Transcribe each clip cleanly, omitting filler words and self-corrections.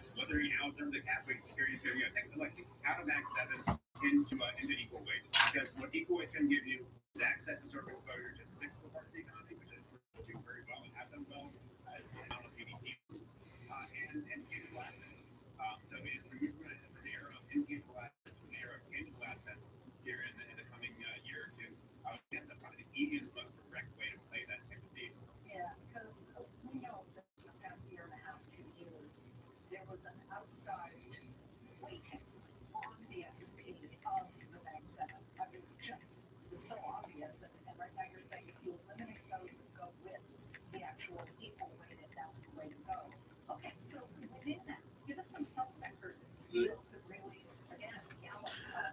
slithering out of the Catholic security system, out of Act 7 into equal wage. Because what equal wage can give you is access to sort of exposure to cyclical part of the economy, which is doing very well and have done well, as the amount of GDP and tangible assets. So if we're moving from an era of intangible assets to an era of tangible assets here in the coming year or two, that's probably the easiest, most direct way to play that type of deal. Yeah, because we know that the past year and a half, 2 years, there was an outsized weighting on the S&P of the Mag 7. I mean, it's so obvious. And right now you're saying if you eliminate those and go with the actual equal weighted, that's the way to go. Okay, so within that, give us some subsectors that you feel could really, again, gallop.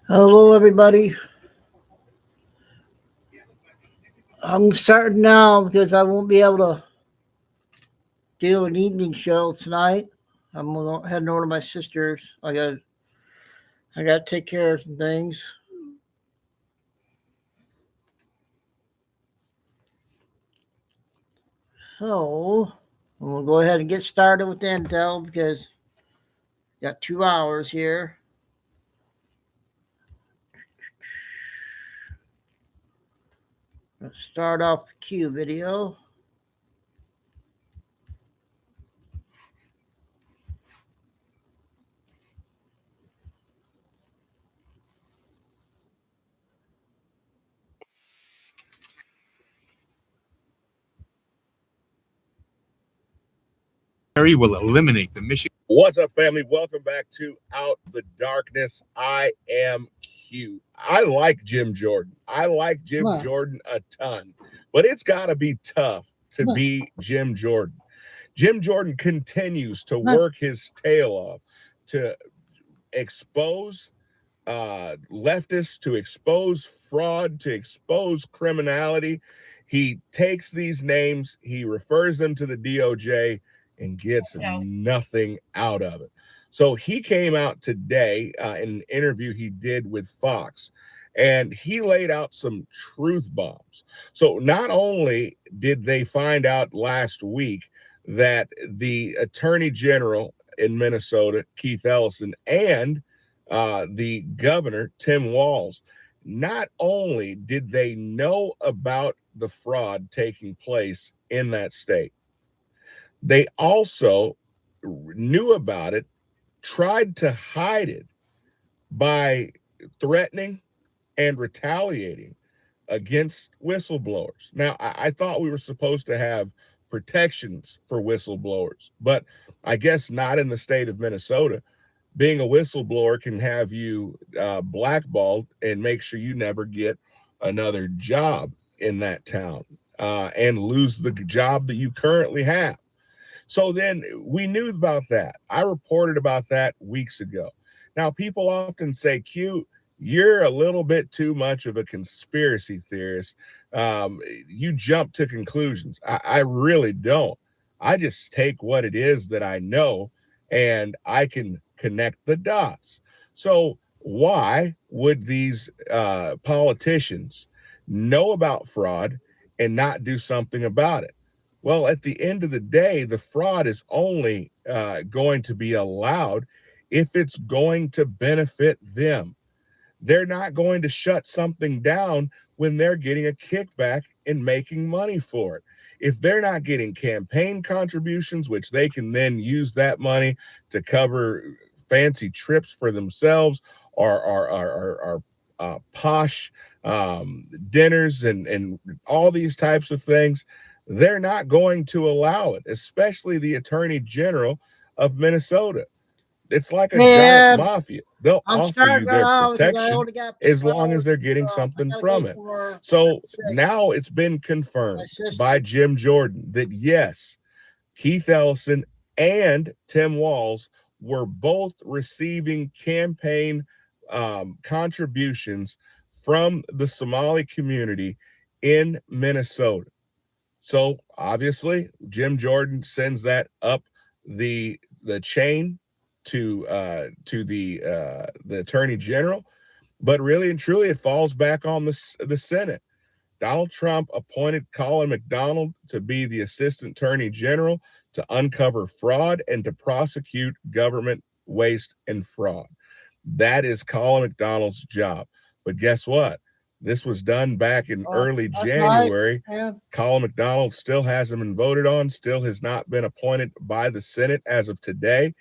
Hello, everybody. I'm starting now because I won't be able to do an evening show tonight. I'm heading over to my sister's. I got to take care of some things. So we'll go ahead and get started with Intel because got 2 hours here. Let's start off the Q video. Will eliminate the Michigan. What's up, family? Welcome back to Out the Darkness. I am Q. I like Jim Jordan. I like Jim Jordan a ton, but it's got to be tough to be Jim Jordan. Jim Jordan continues to work his tail off to expose leftists, to expose fraud, to expose criminality. He takes these names, he refers them to the DOJ, and gets nothing out of it. So he came out today in an interview he did with Fox, and he laid out some truth bombs. So not only did they find out last week that the Attorney General in Minnesota, Keith Ellison, and the governor, Tim Walz, not only did they know about the fraud taking place in that state, they also knew about it, tried to hide it by threatening and retaliating against whistleblowers. Now, I thought we were supposed to have protections for whistleblowers, but I guess not in the state of Minnesota. Being a whistleblower can have you blackballed and make sure you never get another job in that town and lose the job that you currently have. So then we knew about that. I reported about that weeks ago. Now, people often say, Q, you're a little bit too much of a conspiracy theorist. You jump to conclusions. I really don't. I just take what it is that I know and I can connect the dots. So why would these politicians know about fraud and not do something about it? Well, at the end of the day, the fraud is only going to be allowed if it's going to benefit them. They're not going to shut something down when they're getting a kickback and making money for it. If they're not getting campaign contributions, which they can then use that money to cover fancy trips for themselves or posh dinners and all these types of things, they're not going to allow it, especially the Attorney General of Minnesota. It's like a giant mafia. They'll offer you their protection as long as they're getting something from it. So now it's been confirmed by Jim Jordan that, yes, Keith Ellison and Tim Walz were both receiving campaign contributions from the Somali community in Minnesota. So obviously, Jim Jordan sends that up the chain to the Attorney General, but really and truly, it falls back on the Senate. Donald Trump appointed Colin McDonald to be the Assistant Attorney General to uncover fraud and to prosecute government waste and fraud. That is Colin McDonald's job. But guess what? This was done back in early January. Nice. Yeah. Colin McDonald still hasn't been voted on, still has not been appointed by the Senate as of today.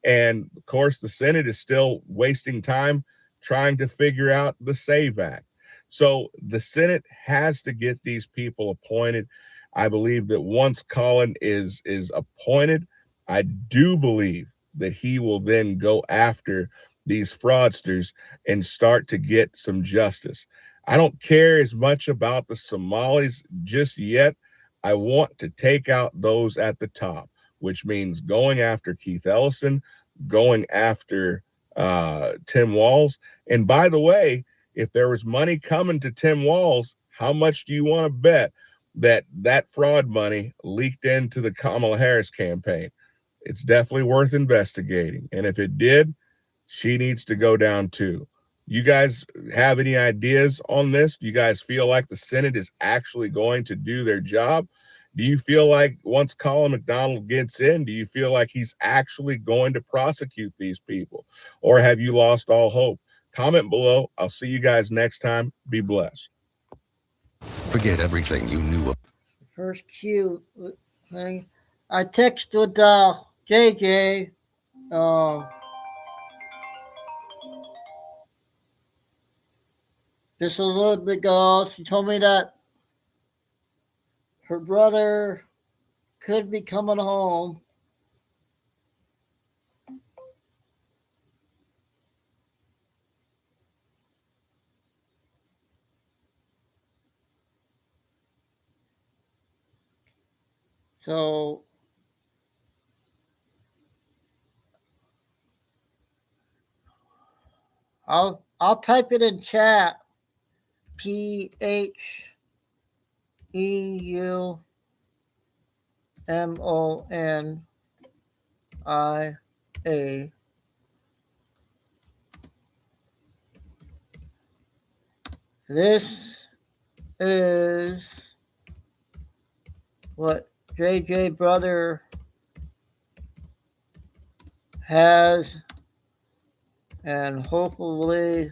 And of course, the Senate is still wasting time trying to figure out the SAVE Act. So the Senate has to get these people appointed. I believe that once Colin is appointed, I do believe that he will then go after these fraudsters and start to get some justice. I don't care as much about the Somalis just yet. I want to take out those at the top, which means going after Keith Ellison, going after Tim Walz. And by the way, if there was money coming to Tim Walz, how much do you want to bet that fraud money leaked into the Kamala Harris campaign? It's definitely worth investigating. And if it did, she needs to go down too. You guys have any ideas on this? Do you guys feel like the Senate is actually going to do their job? Do you feel like once Colin McDonald gets in, do you feel like he's actually going to prosecute these people? Or have you lost all hope? Comment below. I'll see you guys next time. Be blessed. Forget everything you knew. First Q thing. I texted JJ. Just a little bit ago. She told me that her brother could be coming home. So I'll type it in chat. PHEUMONIA. This is what JJ brother has, and hopefully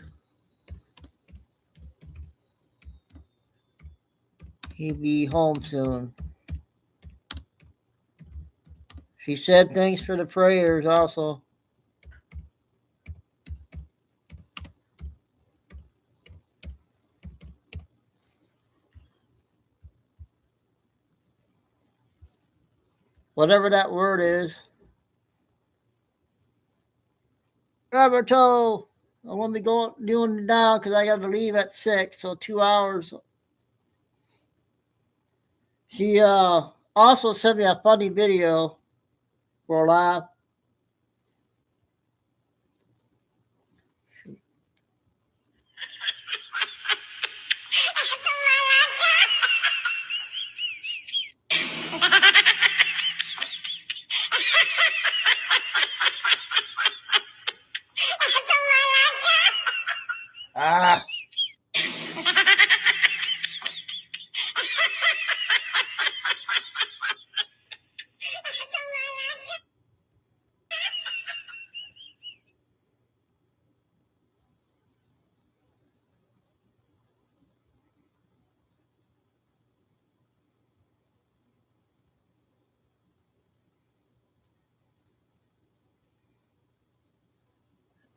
he'll be home soon. She said thanks for the prayers also. Whatever that word is. Roberto, I want to be doing it now because I got to leave at 6, so 2 hours. She also sent me a funny video for a laugh. Ah.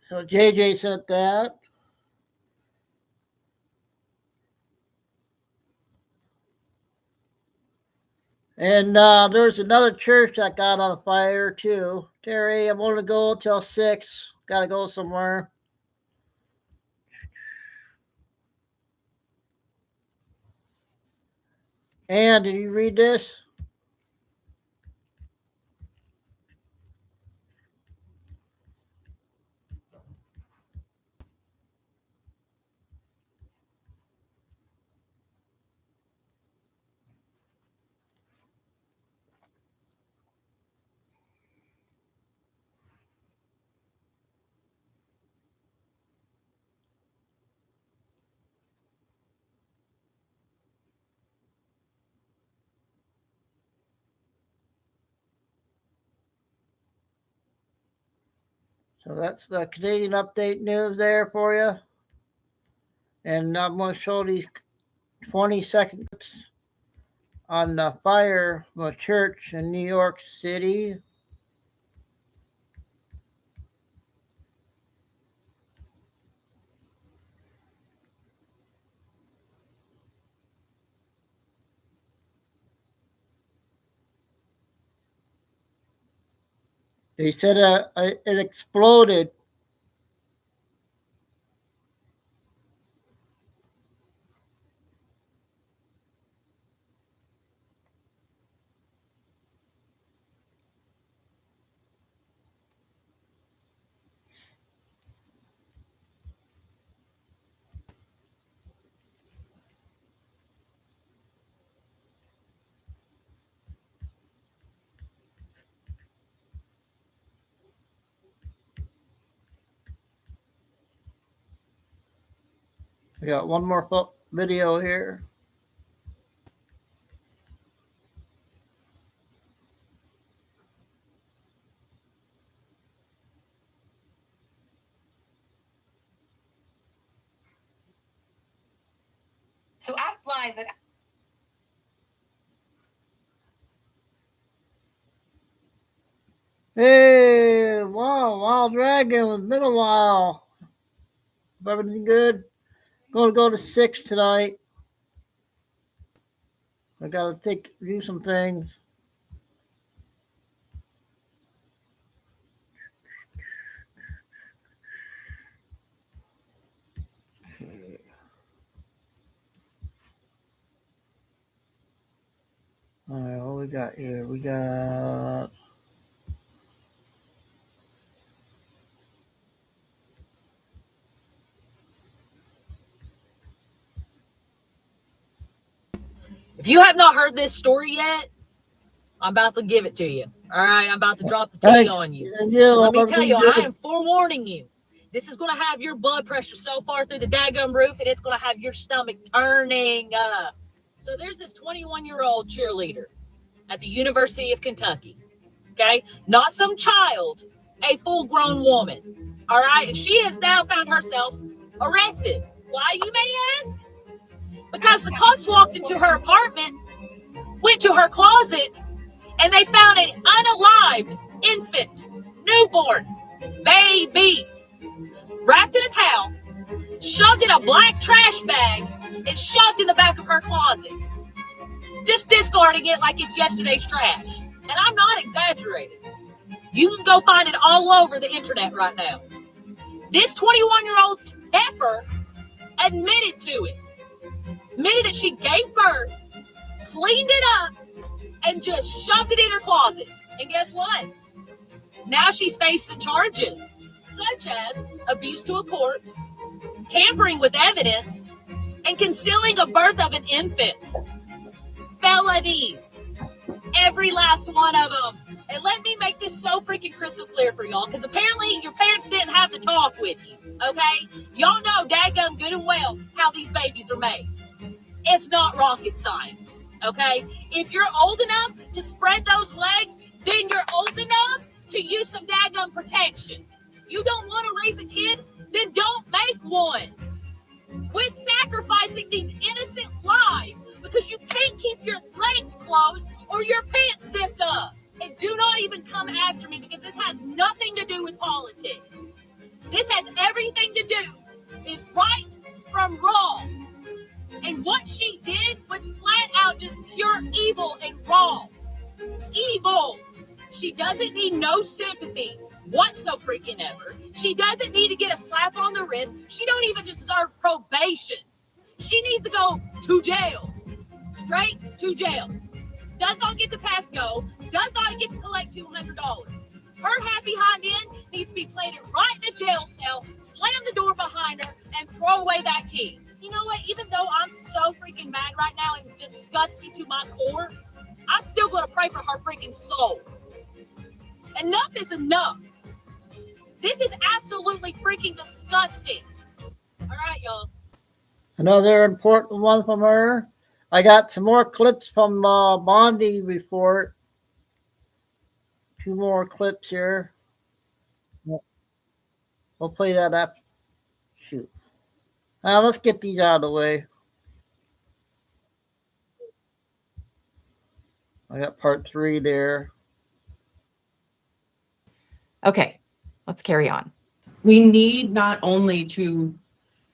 So JJ sent that. And there's another church that got on fire too. Terry, I'm going to go till 6. Got to go somewhere. And did you read this? So that's the Canadian update news there for you. And I'm going to show these 20-second clips on the fire from a church in New York City. They said it exploded. We got one more video here. So I flies that. Hey, wow, Wild Dragon. It's been a while. Everything good? Going to go to 6 tonight. I got to do some things. All right, what we got here? We got... If you have not heard this story yet, I'm about to give it to you. All right, I'm about to drop the tea on you. Let me tell you, I am forewarning you. This is going to have your blood pressure so far through the daggum roof, and it's going to have your stomach turning up. So there's this 21-year-old cheerleader at the University of Kentucky. Okay, not some child, a full-grown woman. All right, and she has now found herself arrested. Why, you may ask? Because the cops walked into her apartment, went to her closet, and they found an unalived infant, newborn, baby, wrapped in a towel, shoved in a black trash bag, and shoved in the back of her closet. Just discarding it like it's yesterday's trash. And I'm not exaggerating. You can go find it all over the internet right now. This 21-year-old heifer admitted to it. Admitted that she gave birth, cleaned it up, and just shoved it in her closet. And guess what? Now she's facing charges such as abuse to a corpse, tampering with evidence, and concealing a birth of an infant. Felonies. Every last one of them. And let me make this so freaking crystal clear for y'all, because apparently your parents didn't have to talk with you, okay? Y'all know daggum good and well how these babies are made. It's not rocket science, okay? If you're old enough to spread those legs, then you're old enough to use some daggum protection. You don't want to raise a kid? Then don't make one. Quit sacrificing these innocent lives because you can't keep your legs closed or your pants zipped up. And do not even come after me, because this has nothing to do with politics. This has everything to do is right from wrong. And what she did was flat out just pure evil and wrong. Evil. She doesn't need no sympathy whatsoever. She doesn't need to get a slap on the wrist. She don't even deserve probation. She needs to go to jail. Straight to jail. Does not get to pass go. Does not get to collect $200. Her happy hind end needs to be planted right in a jail cell, slam the door behind her, and throw away that key. You know what? Even though I'm so freaking mad right now and it disgusts me to my core, I'm still going to pray for her freaking soul. Enough is enough. This is absolutely freaking disgusting. All right, y'all. Another important one from her. I got some more clips from Bondi report. 2 more clips here. We'll play that after. Shoot. Now let's get these out of the way. I got part 3 there. Okay, let's carry on. We need not only to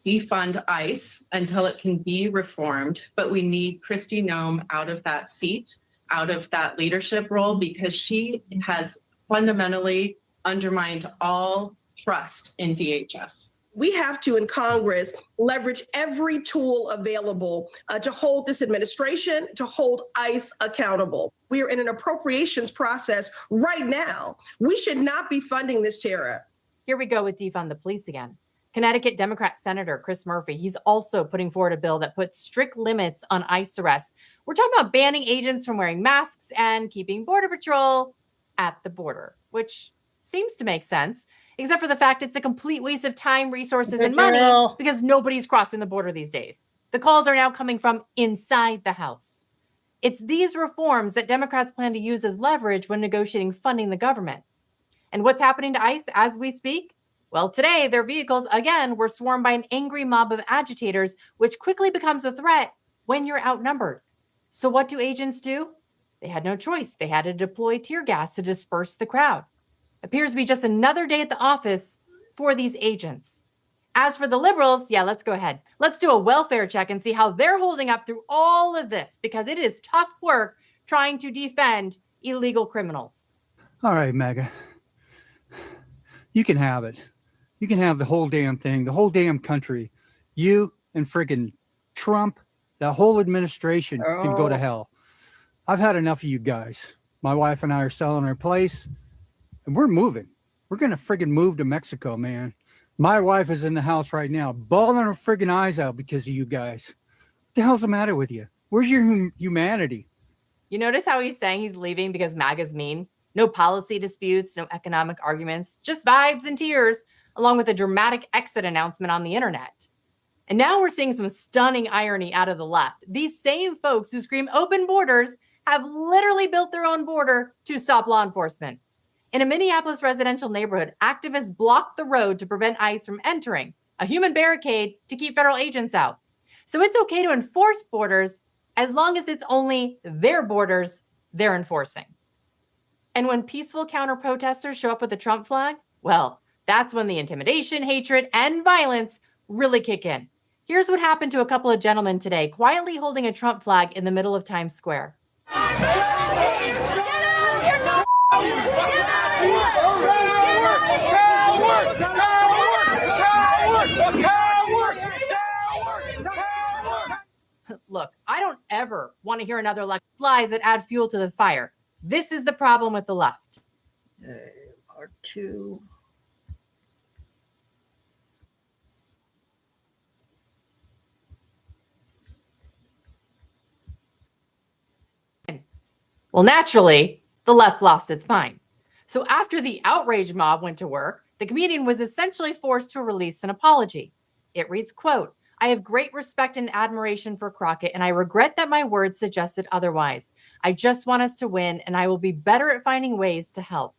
defund ICE until it can be reformed, but we need Kristi Noem out of that seat, out of that leadership role, because she has fundamentally undermined all trust in DHS. We have to, in Congress, leverage every tool available to hold this administration, to hold ICE accountable. We are in an appropriations process right now. We should not be funding this terror. Here we go with defund the police again. Connecticut Democrat Senator Chris Murphy, he's also putting forward a bill that puts strict limits on ICE arrests. We're talking about banning agents from wearing masks and keeping Border Patrol at the border, which seems to make sense, except for the fact it's a complete waste of time, resources, and money because nobody's crossing the border these days. The calls are now coming from inside the House. It's these reforms that Democrats plan to use as leverage when negotiating funding the government. And what's happening to ICE as we speak? Well, today, their vehicles, again, were swarmed by an angry mob of agitators, which quickly becomes a threat when you're outnumbered. So what do agents do? They had no choice. They had to deploy tear gas to disperse the crowd. Appears to be just another day at the office for these agents. As for the liberals, yeah, let's go ahead. Let's do a welfare check and see how they're holding up through all of this, because it is tough work trying to defend illegal criminals. All right, MAGA. You can have it. You can have the whole damn thing, the whole damn country. You and friggin' Trump, that whole administration can go to hell. I've had enough of you guys. My wife and I are selling our place, and we're moving. We're going to friggin' move to Mexico, man. My wife is in the house right now, bawling her friggin' eyes out because of you guys. What the hell's the matter with you? Where's your humanity? You notice how he's saying he's leaving because MAGA's mean? No policy disputes, no economic arguments, just vibes and tears, along with a dramatic exit announcement on the internet. And now we're seeing some stunning irony out of the left. These same folks who scream open borders have literally built their own border to stop law enforcement. In a Minneapolis residential neighborhood, activists blocked the road to prevent ICE from entering, a human barricade to keep federal agents out. So it's okay to enforce borders as long as it's only their borders they're enforcing. And when peaceful counter-protesters show up with the Trump flag, well, that's when the intimidation, hatred, and violence really kick in. Here's what happened to a couple of gentlemen today, quietly holding a Trump flag in the middle of Times Square. Look, I don't ever want to hear another lies that add fuel to the fire. This is the problem with the left. Part 2. Well, naturally, the left lost its mind. So after the outrage mob went to work, the comedian was essentially forced to release an apology. It reads, quote, "I have great respect and admiration for Crockett, and I regret that my words suggested otherwise. I just want us to win, and I will be better at finding ways to help."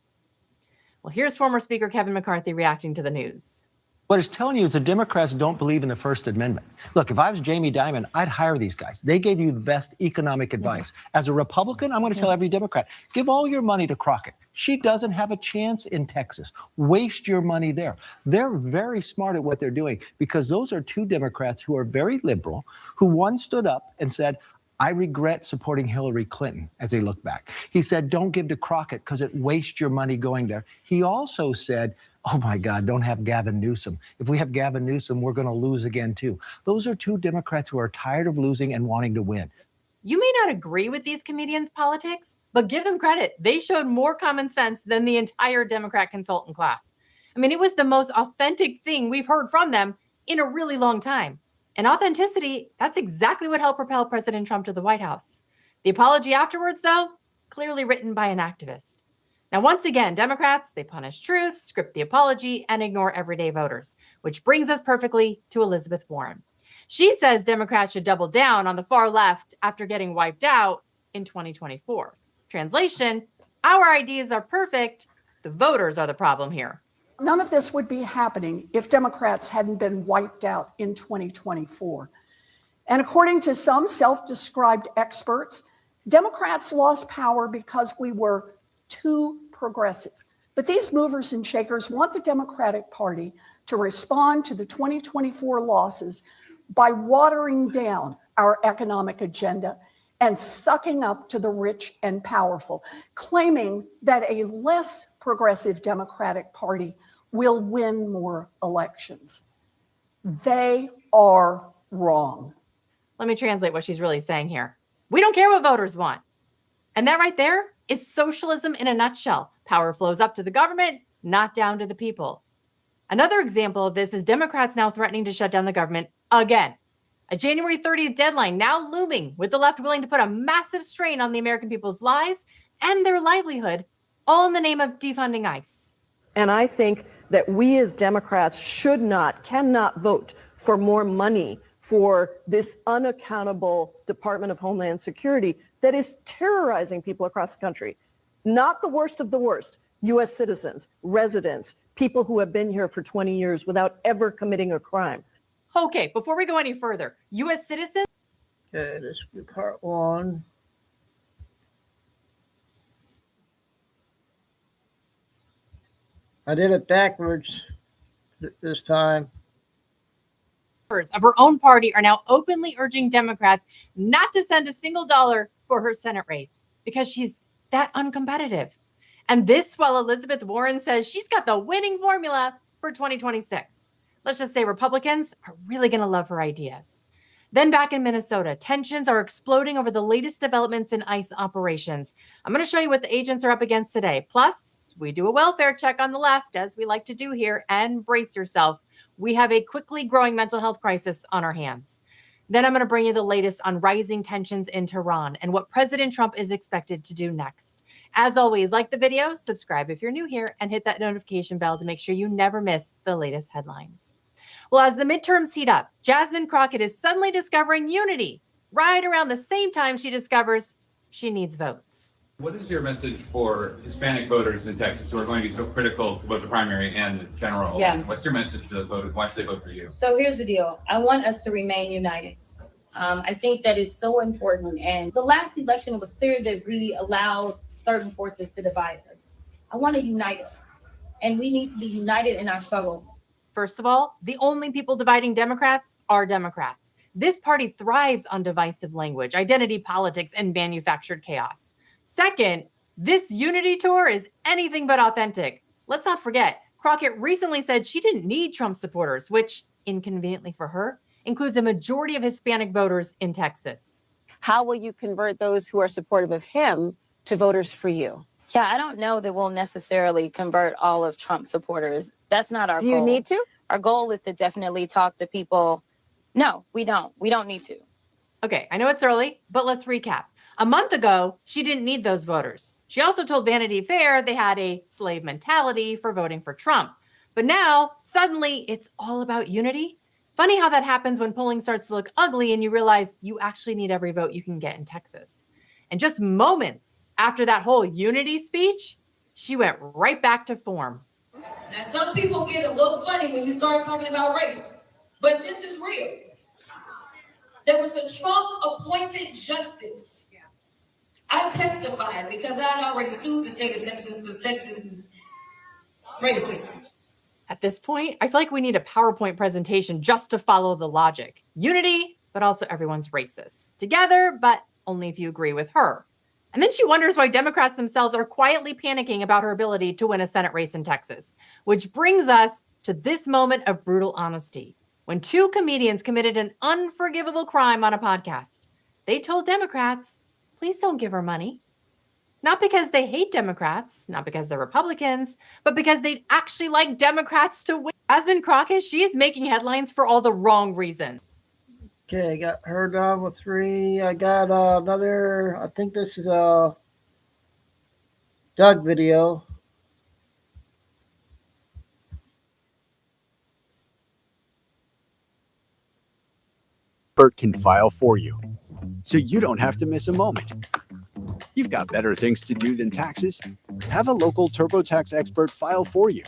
Well, here's former Speaker Kevin McCarthy reacting to the news. What it's telling you is the Democrats don't believe in the First Amendment. Look, if I was Jamie Dimon, I'd hire these guys. They gave you the best economic advice. As a Republican, I'm going to tell every Democrat, give all your money to Crockett. She doesn't have a chance in Texas. Waste your money there. They're very smart at what they're doing because those are two Democrats who are very liberal, who one stood up and said, I regret supporting Hillary Clinton as they look back. He said, don't give to Crockett because it wastes your money going there. He also said, oh my God, don't have Gavin Newsom. If we have Gavin Newsom, we're going to lose again too. Those are two Democrats who are tired of losing and wanting to win. You may not agree with these comedians' politics, but give them credit. They showed more common sense than the entire Democrat consultant class. I mean, it was the most authentic thing we've heard from them in a really long time. And authenticity, that's exactly what helped propel President Trump to the White House. The apology afterwards, though, clearly written by an activist. Now, once again, Democrats, they punish truth, script the apology, and ignore everyday voters, which brings us perfectly to Elizabeth Warren. She says Democrats should double down on the far left after getting wiped out in 2024. Translation, our ideas are perfect. The voters are the problem here. None of this would be happening if Democrats hadn't been wiped out in 2024. And according to some self-described experts, Democrats lost power because we were too progressive. But these movers and shakers want the Democratic Party to respond to the 2024 losses by watering down our economic agenda and sucking up to the rich and powerful, claiming that a less progressive Democratic Party will win more elections. They are wrong. Let me translate what she's really saying here. We don't care what voters want. And that right there is socialism in a nutshell. Power flows up to the government, not down to the people. Another example of this is Democrats now threatening to shut down the government again. A January 30th deadline now looming, with the left willing to put a massive strain on the American people's lives and their livelihood, all in the name of defunding ICE. And I think that we as Democrats cannot vote for more money for this unaccountable Department of Homeland Security that is terrorizing people across the country. Not the worst of the worst, U.S. citizens, residents, people who have been here for 20 years without ever committing a crime. Okay, before we go any further, U.S. citizens? Okay, this will be part one. I did it backwards this time. Of her own party are now openly urging Democrats not to send a single dollar for her Senate race because she's that uncompetitive. And this while Elizabeth Warren says she's got the winning formula for 2026. Let's just say Republicans are really going to love her ideas. Then back in Minnesota, tensions are exploding over the latest developments in ICE operations. I'm going to show you what the agents are up against today. Plus, we do a welfare check on the left, as we like to do here, and brace yourself. We have a quickly growing mental health crisis on our hands. Then I'm going to bring you the latest on rising tensions in Tehran and what President Trump is expected to do next. As always, like the video, subscribe if you're new here, and hit that notification bell to make sure you never miss the latest headlines. Well, as the midterms heat up, Jasmine Crockett is suddenly discovering unity right around the same time she discovers she needs votes. What is your message for Hispanic voters in Texas who are going to be so critical to both the primary and the general election? What's your message to those voters? Why should they vote for you? So here's the deal. I want us to remain united. I think that is so important. And the last election was clear that we allowed certain forces to divide us. I want to unite us. And we need to be united in our struggle. First of all, the only people dividing Democrats are Democrats. This party thrives on divisive language, identity politics, and manufactured chaos. Second, this unity tour is anything but authentic. Let's not forget, Crockett recently said she didn't need Trump supporters, which, inconveniently for her, includes a majority of Hispanic voters in Texas. How will you convert those who are supportive of him to voters for you? Yeah, I don't know that we'll necessarily convert all of Trump supporters. That's not our goal. Do you need to? Our goal is to definitely talk to people. No, we don't. We don't need to. Okay, I know it's early, but let's recap. A month ago, she didn't need those voters. She also told Vanity Fair they had a slave mentality for voting for Trump. But now, suddenly, it's all about unity. Funny how that happens when polling starts to look ugly and you realize you actually need every vote you can get in Texas. And just moments after that whole unity speech, she went right back to form. Now, some people get a little funny when you start talking about race, but this is real. There was a Trump-appointed justice. I testified because I'd already sued the state of Texas because Texas is racist. At this point, I feel like we need a PowerPoint presentation just to follow the logic. Unity, but also everyone's racist. Together, but only if you agree with her. And then she wonders why Democrats themselves are quietly panicking about her ability to win a Senate race in Texas. Which brings us to this moment of brutal honesty. When two comedians committed an unforgivable crime on a podcast, they told Democrats, please don't give her money. Not because they hate Democrats, not because they're Republicans, but because they'd actually like Democrats to win. Jasmine Crockett, she is making headlines for all the wrong reasons. Okay, I got her down with 3. I got another, I think this is a Doug video. Expert can file for you, so you don't have to miss a moment. You've got better things to do than taxes. Have a local TurboTax expert file for you.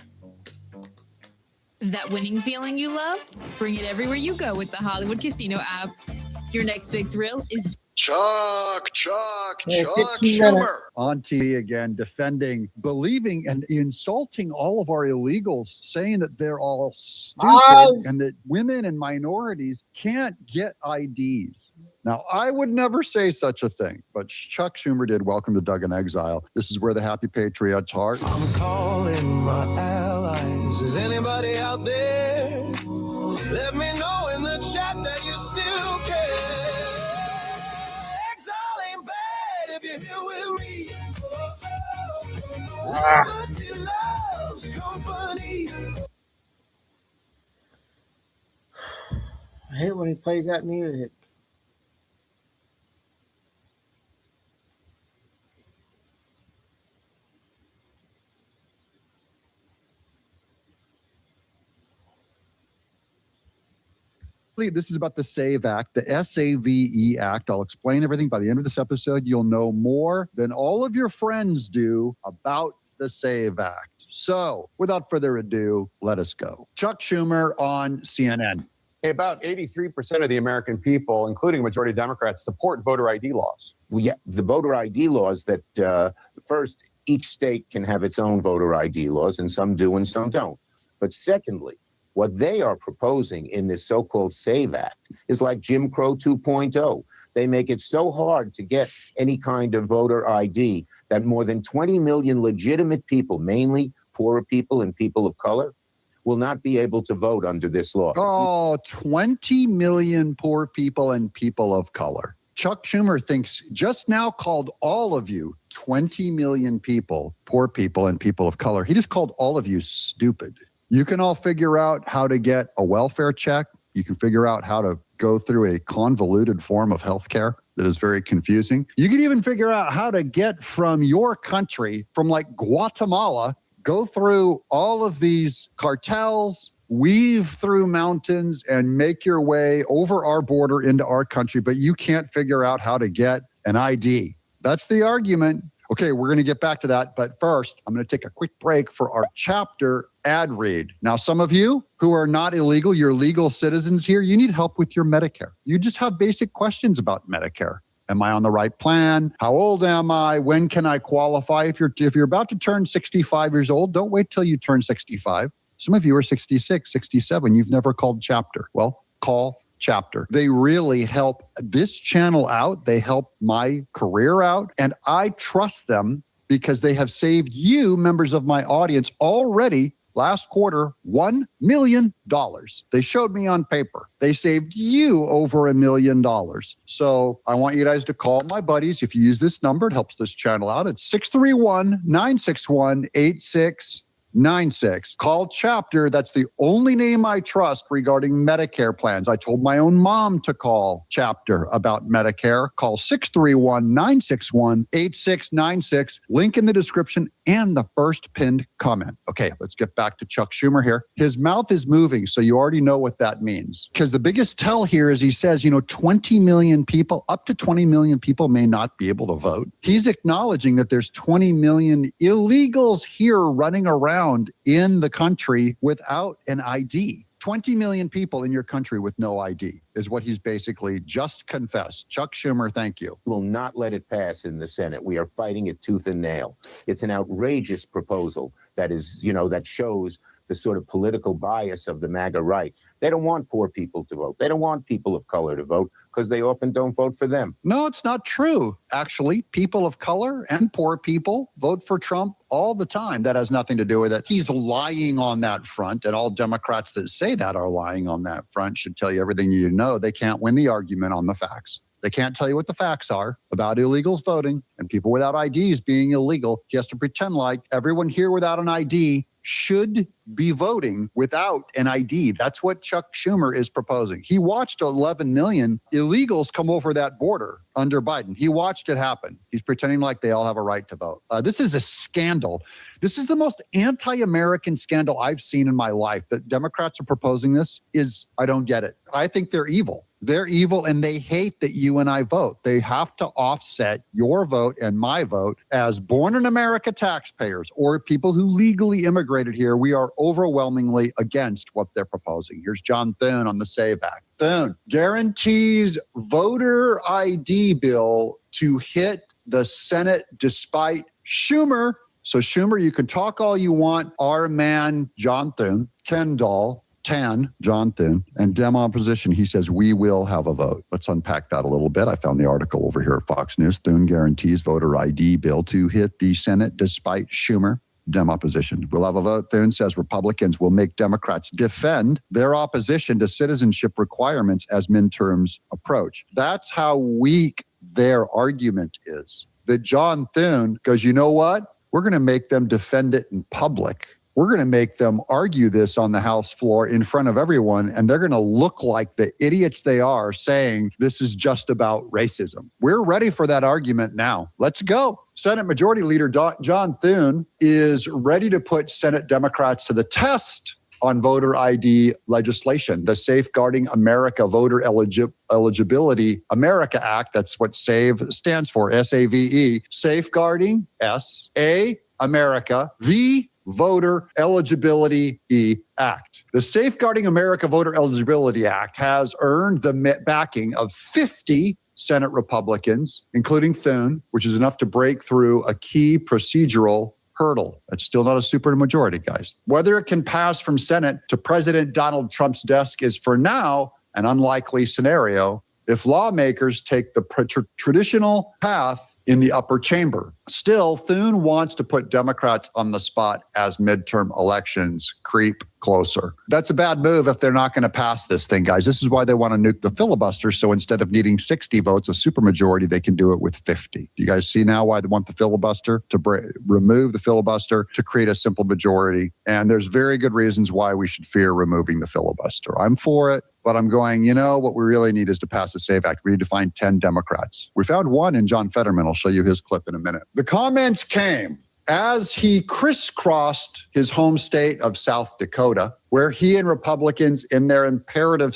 That winning feeling you love? Bring it everywhere you go with the Hollywood Casino app. Your next big thrill is Chuck Yeah, 15 Schumer. minutes. On TV again, defending, believing, and insulting all of our illegals, saying that they're all stupid and that women and minorities can't get IDs. Now, I would never say such a thing, but Chuck Schumer did. Welcome to Doug in Exile. This is where the happy patriots are. I'm calling my allies. Is anybody out there? Let me know in the chat that you still care. Exile ain't bad if you're here with me. Liberty loves company. I hate when he plays that music. This is about the SAVE Act, the SAVE Act. I'll explain everything by the end of this episode. You'll know more than all of your friends do about the SAVE Act. So, without further ado, let us go. Chuck Schumer on CNN. About 83% of the American people, including a majority of Democrats, support voter ID laws. Well, yeah, the voter ID laws that first, each state can have its own voter ID laws, and some do and some don't. But secondly, what they are proposing in this so-called SAVE Act is like Jim Crow 2.0. They make it so hard to get any kind of voter ID that more than 20 million legitimate people, mainly poorer people and people of color, will not be able to vote under this law. Oh, 20 million poor people and people of color. Chuck Schumer thinks just now called all of you 20 million people, poor people and people of color. He just called all of you stupid. You can all figure out how to get a welfare check. You can figure out how to go through a convoluted form of healthcare that is very confusing. You can even figure out how to get from your country, from like Guatemala, go through all of these cartels, weave through mountains, and make your way over our border into our country, but you can't figure out how to get an ID. That's the argument. Okay, we're going to get back to that. But first, I'm going to take a quick break for our chapter ad read. Now, some of you who are not illegal, you're legal citizens here, you need help with your Medicare. You just have basic questions about Medicare. Am I on the right plan? How old am I? When can I qualify? If you're about to turn 65 years old, don't wait till you turn 65. Some of you are 66, 67. You've never called chapter. Well, call chapter. They really help this channel out. They help my career out. And I trust them because they have saved you, members of my audience, already last quarter, $1 million. They showed me on paper. They saved you over $1 million. So I want you guys to call my buddies. If you use this number, it helps this channel out. It's 631-961-8696. Call chapter. That's the only name I trust regarding Medicare plans. I told my own mom to call chapter about Medicare. Call 631-961-8696. Link in the description and the first pinned comment. Okay, let's get back to Chuck Schumer here. His mouth is moving, so you already know what that means. Because the biggest tell here is he says, 20 million people, up to 20 million people may not be able to vote. He's acknowledging that there's 20 million illegals here running around in the country without an ID. 20 million people in your country with no ID is what he's basically just confessed. Chuck Schumer, thank you. Will not let it pass in the Senate. We are fighting it tooth and nail. It's an outrageous proposal that is, that shows the sort of political bias of the MAGA right. They don't want poor people to vote. They don't want people of color to vote because they often don't vote for them. No, it's not true. Actually, people of color and poor people vote for Trump all the time. That has nothing to do with it. He's lying on that front, and all Democrats that say that are lying on that front should tell you everything you know. They can't win the argument on the facts. They can't tell you what the facts are about illegals voting and people without IDs being illegal. He has to pretend like everyone here without an ID should be voting without an ID. That's what Chuck Schumer is proposing. He watched 11 million illegals come over that border under Biden. He watched it happen. He's pretending like they all have a right to vote. This is a scandal. This is the most anti-American scandal I've seen in my life. That Democrats are proposing this I don't get it. I think they're evil. They're evil and they hate that you and I vote. They have to offset your vote and my vote as born in America taxpayers or people who legally immigrated here. We are overwhelmingly against what they're proposing. Here's John Thune on the SAVE Act. Thune guarantees voter ID bill to hit the Senate despite Schumer. So Schumer, you can talk all you want. Our man, John Thune, John Thune, and Dem opposition, he says, we will have a vote. Let's unpack that a little bit. I found the article over here at Fox News. Thune guarantees voter ID bill to hit the Senate despite Schumer. Dem opposition. We'll have a vote. Thune says Republicans will make Democrats defend their opposition to citizenship requirements as midterms approach. That's how weak their argument is. That John Thune goes, you know what? We're going to make them defend it in public. We're going to make them argue this on the House floor in front of everyone, and they're going to look like the idiots they are saying this is just about racism. We're ready for that argument now. Let's go. Senate Majority Leader John Thune is ready to put Senate Democrats to the test on voter ID legislation, the Safeguarding America Voter Eligibility America Act. That's what SAVE stands for, S-A-V-E. Safeguarding, S-A, America, V, Voter Eligibility Act. The Safeguarding America Voter Eligibility Act has earned the backing of 50 Senate Republicans, including Thune, which is enough to break through a key procedural hurdle. That's still not a supermajority, guys. Whether it can pass from Senate to President Donald Trump's desk is for now an unlikely scenario if lawmakers take the traditional path in the upper chamber. Still, Thune wants to put Democrats on the spot as midterm elections creep closer. That's a bad move if they're not going to pass this thing, guys. This is why they want to nuke the filibuster. So instead of needing 60 votes, a supermajority, they can do it with 50. Do you guys see now why they want the filibuster? To remove the filibuster to create a simple majority. And there's very good reasons why we should fear removing the filibuster. I'm for it. But I'm going, what we really need is to pass the SAVE Act. We need to find 10 Democrats. We found one in John Fetterman. I'll show you his clip in a minute. The comments came as he crisscrossed his home state of South Dakota, where he and Republicans in their respective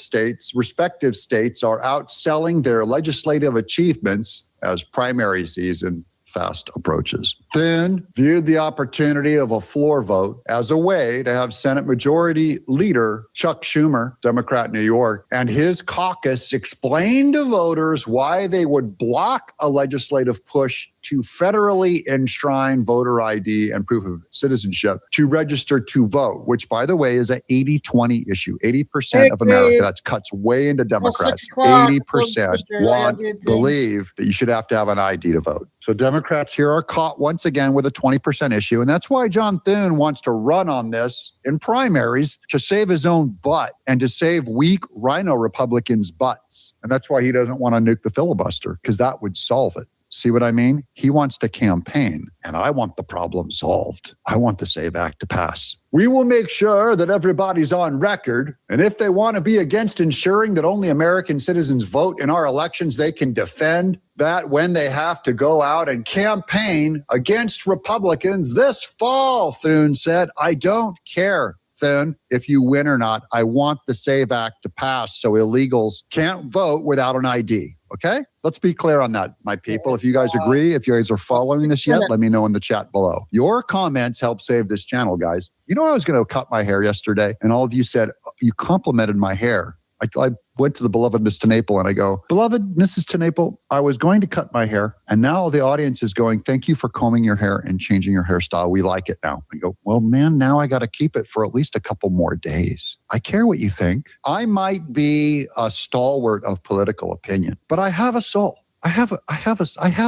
states, are outselling their legislative achievements as primary season fast approaches. Thune viewed the opportunity of a floor vote as a way to have Senate Majority Leader Chuck Schumer, Democrat New York, and his caucus explain to voters why they would block a legislative push to federally enshrine voter ID and proof of citizenship to register to vote, which, by the way, is an 80-20 issue. 80% of America, that cuts way into Democrats. 80% believe that you should have to have an ID to vote. So Democrats here are caught once again with a 20% issue. And that's why John Thune wants to run on this in primaries to save his own butt and to save weak rhino Republicans' butts. And that's why he doesn't want to nuke the filibuster, because that would solve it. See what I mean? He wants to campaign, and I want the problem solved. I want the SAVE Act to pass. We will make sure that everybody's on record, and if they want to be against ensuring that only American citizens vote in our elections, they can defend that when they have to go out and campaign against Republicans this fall, Thune said. I don't care, Thune, if you win or not. I want the SAVE Act to pass so illegals can't vote without an ID. Okay? Let's be clear on that, my people. If you guys agree, if you guys are following this yet, let me know in the chat below. Your comments help save this channel, guys. I was going to cut my hair yesterday, and all of you said, you complimented my hair. I went to the beloved Miss Tenaple and I go, beloved Mrs. Tenaple, I was going to cut my hair. And now the audience is going, thank you for combing your hair and changing your hairstyle. We like it now. I go, well, man, now I got to keep it for at least a couple more days. I care what you think. I might be a stalwart of political opinion, but I have a soul. I have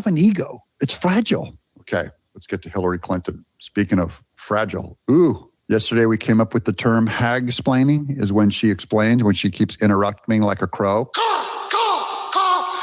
an ego. It's fragile. Okay, let's get to Hillary Clinton. Speaking of fragile, yesterday we came up with the term hag-splaining is when she explains, when she keeps interrupting me like a crow.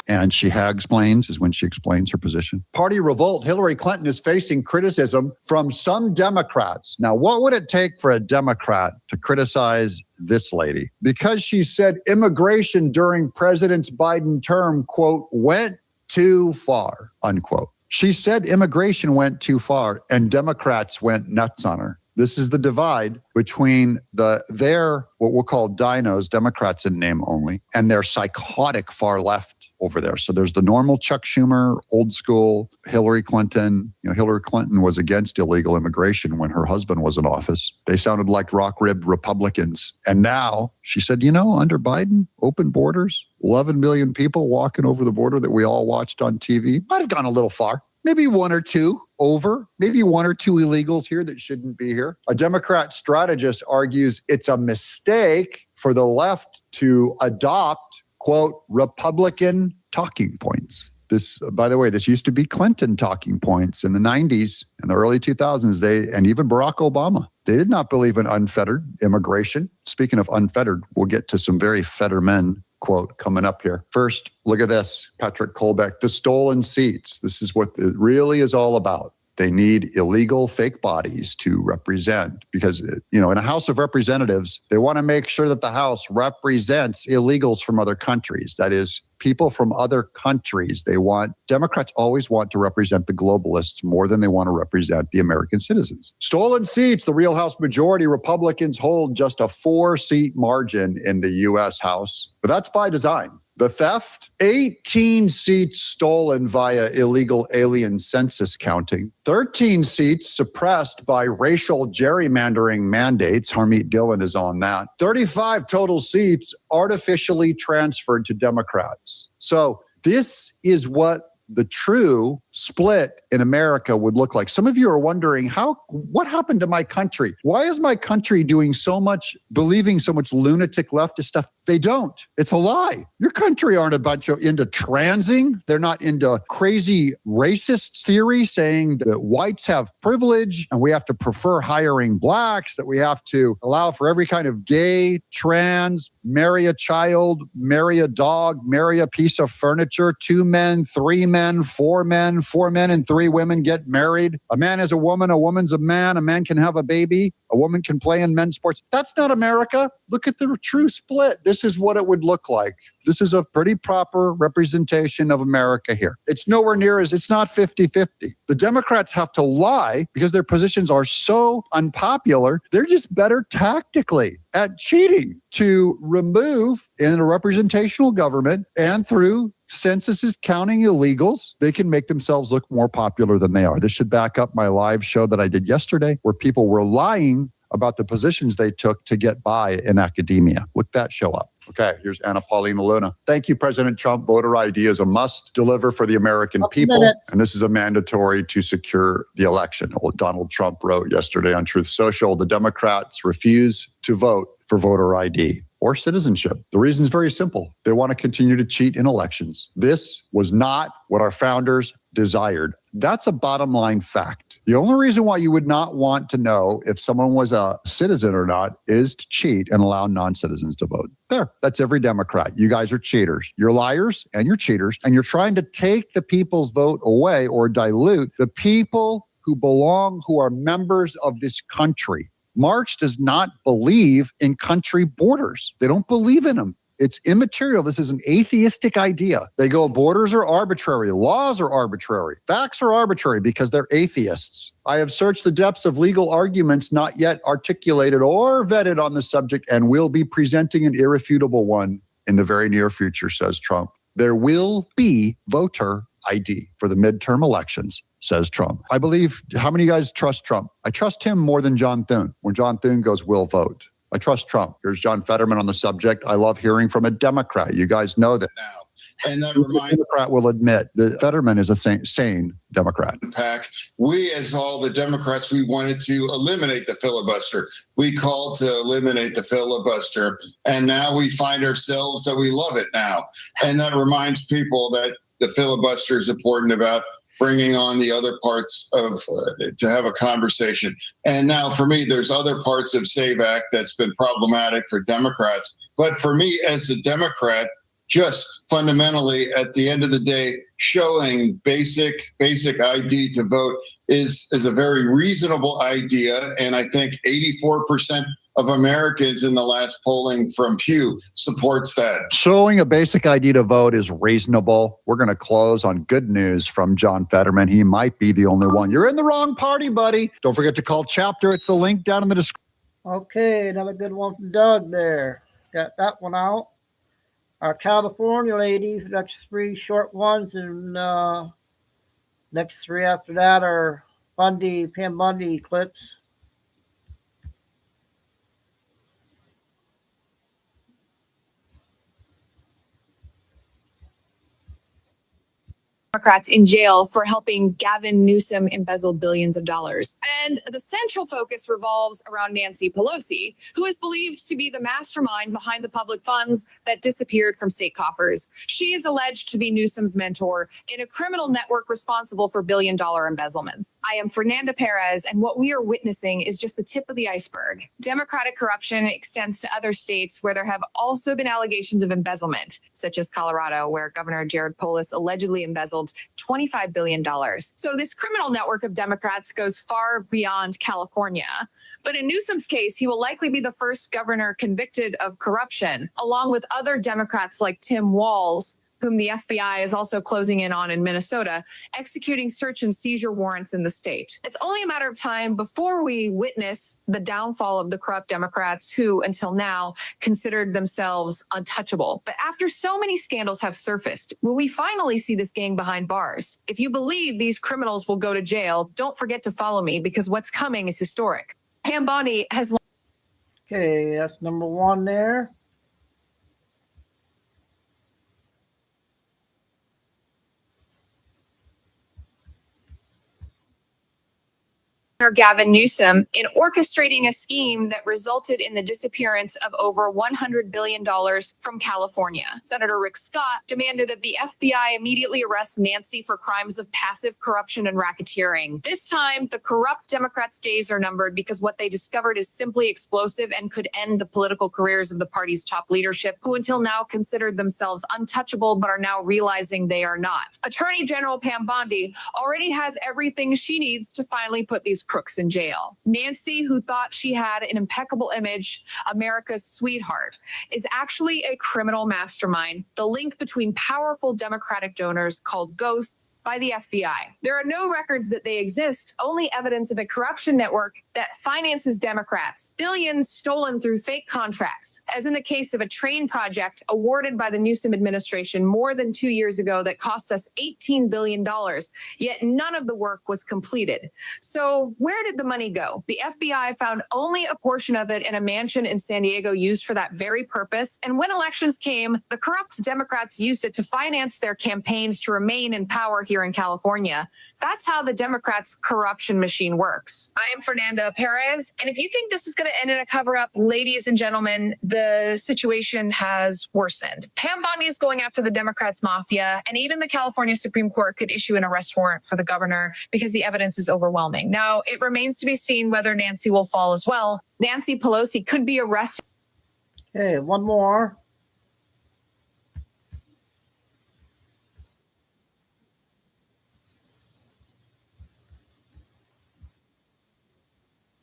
And she hag-splains is when she explains her position. Party revolt. Hillary Clinton is facing criticism from some Democrats. Now, what would it take for a Democrat to criticize this lady? Because she said immigration during President Biden's term, quote, went too far, unquote. She said immigration went too far and Democrats went nuts on her. This is the divide between their what we'll call dinos, Democrats in name only, and their psychotic far left over there. So there's the normal Chuck Schumer, old school Hillary Clinton. Hillary Clinton was against illegal immigration when her husband was in office. They sounded like rock-ribbed Republicans. And now she said, under Biden, open borders, 11 million people walking over the border that we all watched on TV. Might have gone a little far. Maybe one or two over, maybe one or two illegals here that shouldn't be here. A Democrat strategist argues it's a mistake for the left to adopt, quote, Republican talking points. This, by the way, this used to be Clinton talking points in the 90s and the early 2000s. And even Barack Obama, they did not believe in unfettered immigration. Speaking of unfettered, we'll get to some very Fettermen quote coming up here. First, look at this, Patrick Colbeck, the stolen seats. This is what it really is all about. They need illegal fake bodies to represent because, in a House of Representatives, they want to make sure that the House represents illegals from other countries. That is, people from other countries. Democrats always want to represent the globalists more than they want to represent the American citizens. Stolen seats, the real House majority. Republicans hold just a 4-seat margin in the U.S. House, but that's by design. The theft, 18 seats stolen via illegal alien census counting, 13 seats suppressed by racial gerrymandering mandates. Harmeet Dillon is on that. 35 total seats artificially transferred to Democrats. So this is what the true split in America would look like. Some of you are wondering, what happened to my country? Why is my country believing so much lunatic leftist stuff? They don't. It's a lie. Your country aren't a bunch of into transing. They're not into crazy racist theory saying that whites have privilege and we have to prefer hiring blacks, that we have to allow for every kind of gay, trans, marry a child, marry a dog, marry a piece of furniture, 2 men, 3 men, 4 men, 4 men and 3 women get married. A man is a woman, a woman's a man can have a baby, a woman can play in men's sports. That's not America. Look at the true split. This is what it would look like. This is a pretty proper representation of America here. It's nowhere near it's not 50-50. The Democrats have to lie because their positions are so unpopular. They're just better tactically at cheating to remove in a representational government and through censuses counting illegals, they can make themselves look more popular than they are. This should back up my live show that I did yesterday where people were lying about the positions they took to get by in academia. Look that show up. Okay, here's Anna Paulina Luna. Thank you, President Trump. Voter ID is a must deliver for the American people. And this is a mandatory to secure the election. Donald Trump wrote yesterday on Truth Social, the Democrats refuse to vote for voter ID or citizenship. The reason is very simple. They want to continue to cheat in elections. This was not what our founders desired. That's a bottom line fact. The only reason why you would not want to know if someone was a citizen or not is to cheat and allow non-citizens to vote. There, that's every Democrat. You guys are cheaters. You're liars and you're cheaters, and you're trying to take the people's vote away or dilute the people who belong, who are members of this country. Marx does not believe in country borders. They don't believe in them. It's immaterial. This is an atheistic idea. They go, borders are arbitrary. Laws are arbitrary. Facts are arbitrary because they're atheists. I have searched the depths of legal arguments not yet articulated or vetted on the subject and will be presenting an irrefutable one in the very near future, says Trump. There will be voter ID for the midterm elections, says Trump. I believe, how many of you guys trust Trump? I trust him more than John Thune. When John Thune goes, we'll vote. I trust Trump. Here's John Fetterman on the subject. I love hearing from a Democrat. You guys know that now. And that reminds Democrat will admit that Fetterman is a sane Democrat. We, as all the Democrats, we wanted to eliminate the filibuster. We called to eliminate the filibuster. And now we find ourselves that we love it now. And that reminds people that the filibuster is important about bringing on the other parts of to have a conversation. And now for me, there's other parts of SAVE Act that's been problematic for Democrats. But for me as a Democrat, just fundamentally at the end of the day, showing basic ID to vote is a very reasonable idea. And I think 84% of Americans in the last polling from Pew supports that. Showing a basic ID to vote is reasonable. We're going to close on good news from John Fetterman. He might be the only one. You're in the wrong party, buddy. Don't forget to call Chapter. It's the link down in the description. Okay, another good one from Doug there. Got that one out. Our California ladies, next three short ones, and next three after that are Pam Bundy clips. Democrats in jail for helping Gavin Newsom embezzle billions of dollars. And the central focus revolves around Nancy Pelosi, who is believed to be the mastermind behind the public funds that disappeared from state coffers. She is alleged to be Newsom's mentor in a criminal network responsible for billion-dollar embezzlements. I am Fernanda Perez, and what we are witnessing is just the tip of the iceberg. Democratic corruption extends to other states where there have also been allegations of embezzlement, such as Colorado, where Governor Jared Polis allegedly embezzled $25 billion. So this criminal network of Democrats goes far beyond California. But in Newsom's case, he will likely be the first governor convicted of corruption, along with other Democrats like Tim Walz, whom the FBI is also closing in on in Minnesota, executing search and seizure warrants in the state. It's only a matter of time before we witness the downfall of the corrupt Democrats who, until now, considered themselves untouchable. But after so many scandals have surfaced, will we finally see this gang behind bars? If you believe these criminals will go to jail, don't forget to follow me, because what's coming is historic. Pam Bondi has... Okay, that's number one there. Gavin Newsom in orchestrating a scheme that resulted in the disappearance of over $100 billion from California. Senator Rick Scott demanded that the FBI immediately arrest Nancy for crimes of passive corruption and racketeering. This time, the corrupt Democrats' days are numbered because what they discovered is simply explosive and could end the political careers of the party's top leadership, who until now considered themselves untouchable but are now realizing they are not. Attorney General Pam Bondi already has everything she needs to finally put these crooks in jail. Nancy, who thought she had an impeccable image, America's sweetheart, is actually a criminal mastermind, the link between powerful Democratic donors called ghosts by the FBI. There are no records that they exist, only evidence of a corruption network that finances Democrats, billions stolen through fake contracts, as in the case of a train project awarded by the Newsom administration more than 2 years ago that cost us $18 billion, yet none of the work was completed. So where did the money go? The FBI found only a portion of it in a mansion in San Diego used for that very purpose. And when elections came, the corrupt Democrats used it to finance their campaigns to remain in power here in California. That's how the Democrats' corruption machine works. I am Fernanda Perez. And if you think this is going to end in a cover-up, ladies and gentlemen, the situation has worsened. Pam Bondi is going after the Democrats' mafia, and even the California Supreme Court could issue an arrest warrant for the governor because the evidence is overwhelming. Now, it remains to be seen whether Nancy will fall as well. Nancy Pelosi could be arrested. Okay, one more.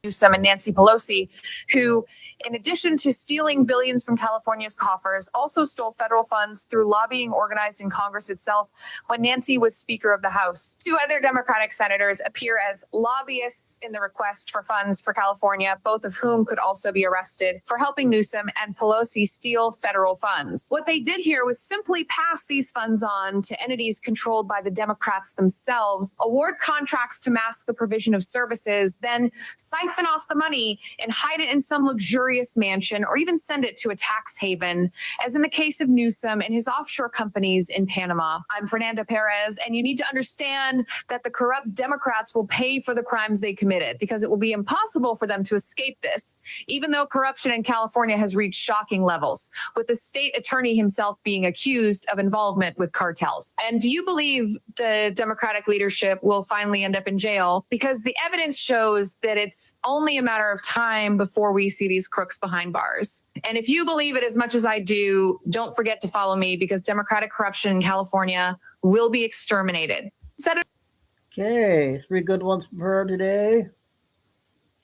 Newsom and Nancy Pelosi, who, in addition to stealing billions from California's coffers, also stole federal funds through lobbying organized in Congress itself when Nancy was Speaker of the House. Two other Democratic senators appear as lobbyists in the request for funds for California, both of whom could also be arrested for helping Newsom and Pelosi steal federal funds. What they did here was simply pass these funds on to entities controlled by the Democrats themselves, award contracts to mask the provision of services, then siphon off the money and hide it in some luxurious mansion or even send it to a tax haven, as in the case of Newsom and his offshore companies in Panama. I'm Fernanda Perez, and you need to understand that the corrupt Democrats will pay for the crimes they committed because it will be impossible for them to escape this, even though corruption in California has reached shocking levels, with the state attorney himself being accused of involvement with cartels. And do you believe the Democratic leadership will finally end up in jail? Because the evidence shows that it's only a matter of time before we see these crooks behind bars. And if you believe it as much as I do, don't forget to follow me, because Democratic corruption in California will be exterminated. Okay, 3 good ones from her today.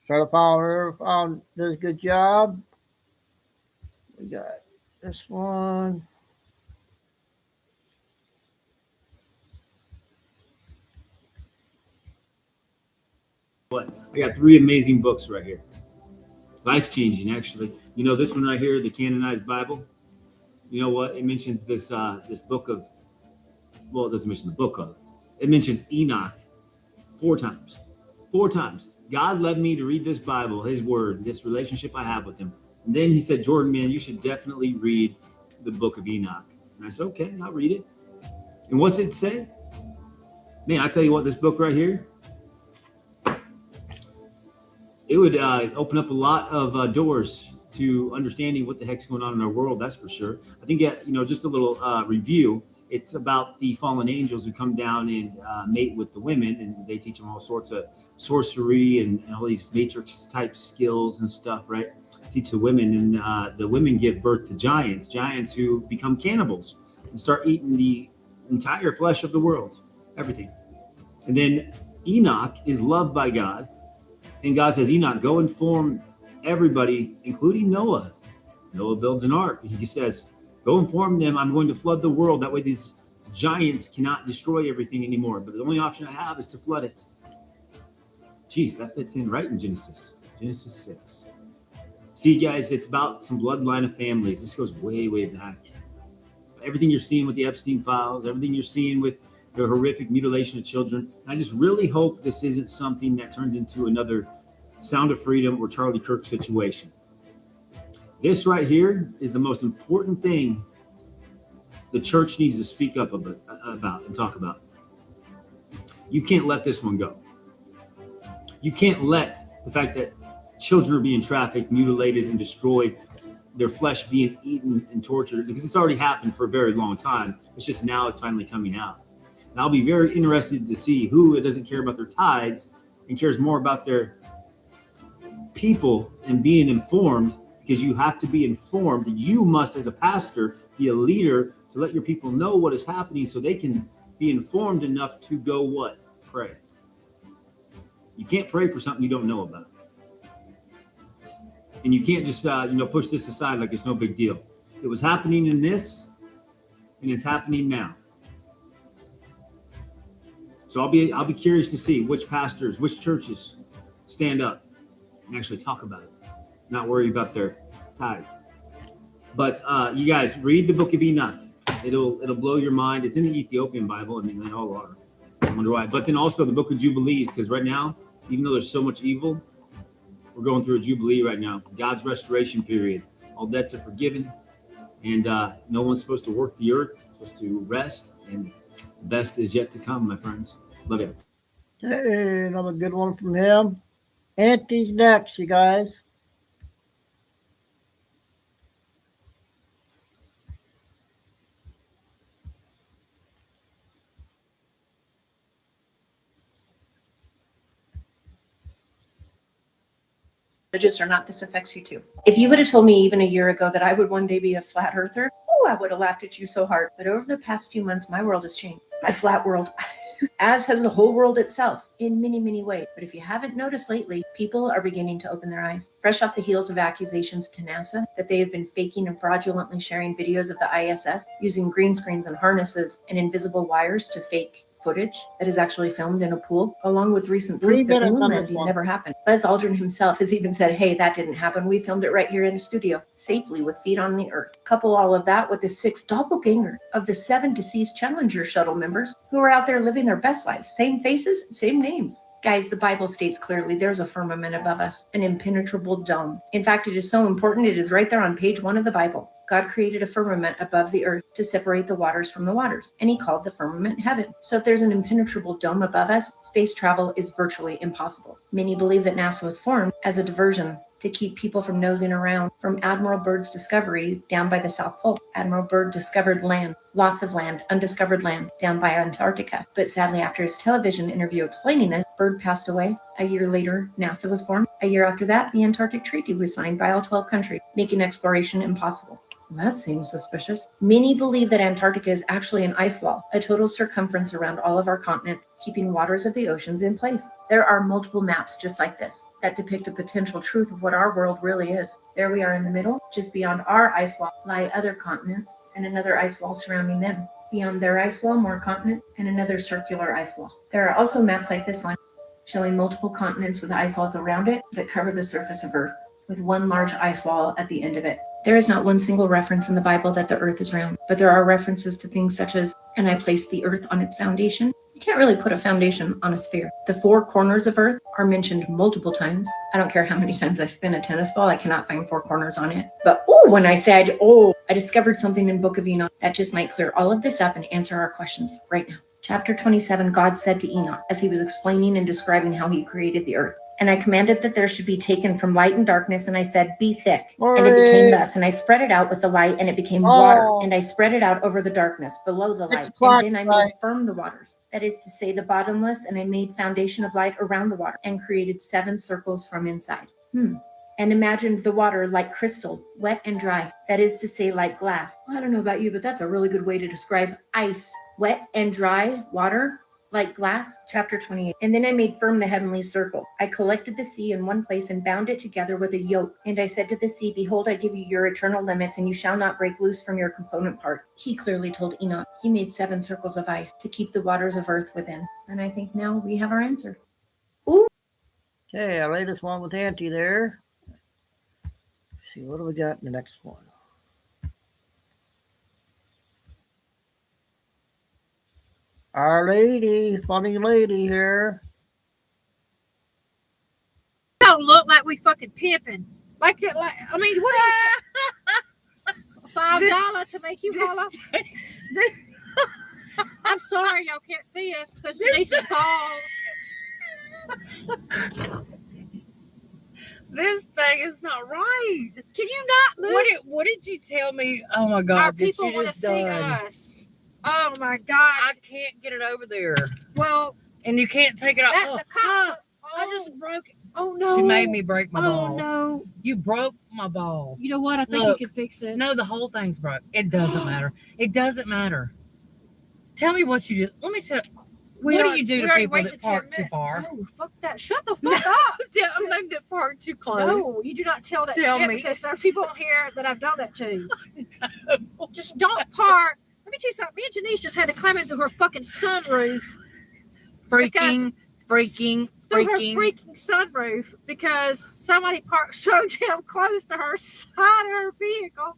Try to follow her. Does a good job. We got this one. What? I got 3 amazing books right here. Life-changing, actually. You know, this one right here, the Canonized Bible. You know what? It mentions this this book of, well, it doesn't mention the book of. It mentions Enoch 4 times. 4 times. God led me to read this Bible, his word, this relationship I have with him. And then he said, Jordan, man, you should definitely read the book of Enoch. And I said, okay, I'll read it. And what's it say? Man, I tell you what, this book right here, it would open up a lot of doors to understanding what the heck's going on in our world. That's for sure. I think, just a little review. It's about the fallen angels who come down and mate with the women, and they teach them all sorts of sorcery and all these matrix type skills and stuff, right? Teach the women, and the women give birth to giants who become cannibals and start eating the entire flesh of the world, everything. And then Enoch is loved by God, and God says, Enoch, go inform everybody, including Noah. Noah builds an ark. He says, go inform them, I'm going to flood the world. That way these giants cannot destroy everything anymore. But the only option I have is to flood it. Jeez, that fits in right in Genesis 6. See, guys, it's about some bloodline of families. This goes way, way back. Everything you're seeing with the Epstein files, everything you're seeing with the horrific mutilation of children. And I just really hope this isn't something that turns into another Sound of Freedom or Charlie Kirk situation. This right here is the most important thing the church needs to speak up about and talk about. You can't let this one go. You can't let the fact that children are being trafficked, mutilated, and destroyed, their flesh being eaten and tortured, because it's already happened for a very long time. It's just now it's finally coming out. And I'll be very interested to see who doesn't care about their tithes and cares more about their people and being informed, because you have to be informed. You must, as a pastor, be a leader to let your people know what is happening so they can be informed enough to go what? Pray. You can't pray for something you don't know about. And you can't just, push this aside like it's no big deal. It was happening in this, and it's happening now. So I'll be curious to see which pastors, which churches stand up and actually talk about it, not worry about their tithe. But you guys read the book of Enoch. It'll blow your mind. It's in the Ethiopian Bible. I mean, they all are. I wonder why. But then also the book of Jubilees, because right now, even though there's so much evil, we're going through a Jubilee right now, God's restoration period. All debts are forgiven, and no one's supposed to work the earth. It's supposed to rest, and the best is yet to come, my friends. Love you. Hey, another good one from him. Auntie's next, you guys. Or not, this affects you too. If you would have told me even a year ago that I would one day be a flat earther, I would have laughed at you so hard. But over the past few months, my world has changed. My flat world, as has the whole world itself, in many, many ways. But if you haven't noticed lately, people are beginning to open their eyes. Fresh off the heels of accusations to NASA that they have been faking and fraudulently sharing videos of the ISS using green screens and harnesses and invisible wires to fake footage that is actually filmed in a pool, along with recent proof that the moon landing never happened. Buzz Aldrin himself has even said, hey, that didn't happen. We filmed it right here in a studio, safely with feet on the earth. Couple all of that with the 6 doppelganger of the 7 deceased Challenger shuttle members who are out there living their best lives. Same faces, same names. Guys, the Bible states clearly there's a firmament above us, an impenetrable dome. In fact, it is so important, it is right there on page 1 of the Bible. God created a firmament above the earth to separate the waters from the waters, and he called the firmament heaven. So if there's an impenetrable dome above us, space travel is virtually impossible. Many believe that NASA was formed as a diversion to keep people from nosing around from Admiral Byrd's discovery down by the South Pole. Admiral Byrd discovered land, lots of land, undiscovered land down by Antarctica. But sadly, after his television interview explaining this, Byrd passed away. A year later, NASA was formed. A year after that, the Antarctic Treaty was signed by all 12 countries, making exploration impossible. That seems suspicious. Many believe that Antarctica is actually an ice wall, a total circumference around all of our continents, keeping waters of the oceans in place. There are multiple maps just like this that depict a potential truth of what our world really is. There we are in the middle. Just beyond our ice wall lie other continents and another ice wall surrounding them. Beyond their ice wall, more continent and another circular ice wall. There are also maps like this one, showing multiple continents with ice walls around it that cover the surface of Earth, with one large ice wall at the end of it. There is not one single reference in the Bible that the earth is round, but there are references to things such as, and I placed the earth on its foundation. You can't really put a foundation on a sphere. The four corners of earth are mentioned multiple times. I don't care how many times I spin a tennis ball, I cannot find four corners on it. But when I said, I discovered something in Book of Enoch that just might clear all of this up and answer our questions right now. Chapter 27, God said to Enoch, as he was explaining and describing how he created the earth, and I commanded that there should be taken from light and darkness, and I said, be thick. And it became thus, and I spread it out with the light, and it became water, and I spread it out over the darkness below the light, and then I made firm the waters, that is to say, the bottomless, and I made foundation of light around the water, and created 7 circles from inside. And imagined the water like crystal, wet and dry, that is to say, like glass. Well, I don't know about you, but that's a really good way to describe ice. Wet and dry water, like glass. Chapter 28. And then I made firm the heavenly circle. I collected the sea in one place and bound it together with a yoke. And I said to the sea, behold, I give you your eternal limits, and you shall not break loose from your component part. He clearly told Enoch. He made 7 circles of ice to keep the waters of earth within. And I think now we have our answer. Okay, our latest one with Auntie there. See, what do we got in the next one? Our lady, funny lady here. Don't look like we fucking pimping. Like that, I mean, what is $5 to make you holler? I'm sorry y'all can't see us because Janice's balls. This thing is not right. Can you not look? What did you tell me? Oh my God! Our people want to see us. Oh my God! I can't get it over there. Well, and you can't take it off. I just broke it. Oh no! She made me break my ball. Oh no! You broke my ball. You know what? I think you can fix it. No, the whole thing's broke. It doesn't matter. It doesn't matter. Tell me what you did. Let me tell. What do you do to people that park too far? No, fuck that. Shut the fuck up. I'm not that park too close. No, you do not tell that shit because there are people on here that I've done that to. No. Just don't park. Let me tell you something. Me and Janice just had to climb into her fucking sunroof. Freaking sunroof because somebody parked so damn close to her side of her vehicle.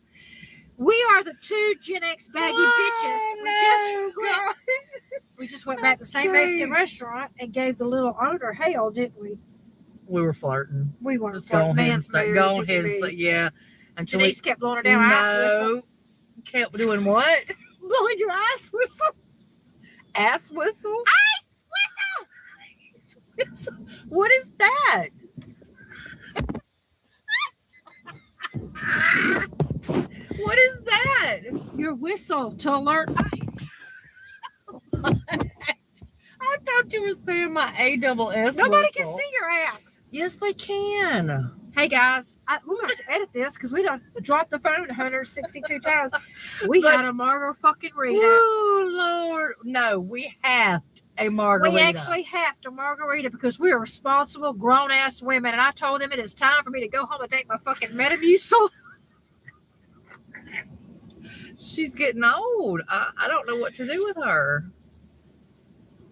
We are the 2 Gen X baggy bitches. We just went back to the same Mexican restaurant and gave the little owner hell, didn't we? We were flirting. We weren't flirting. Go ahead and say, yeah. And Janice kept blowing her down. Ass whistle. Kept doing what? Blowing your ass whistle. Ass whistle? Ice whistle. What is that? What is that? Your whistle to alert ice. I thought you were saying my ASS. Nobody can see your ass. Yes, they can. Hey guys, we're going to edit this because we done dropped the phone 162 times. We had a margarita fucking Rita. Oh Lord, no, we have a margarita. We actually have to margarita because we are responsible grown ass women, and I told them it is time for me to go home and take my fucking Metamucil. She's getting old. I don't know what to do with her.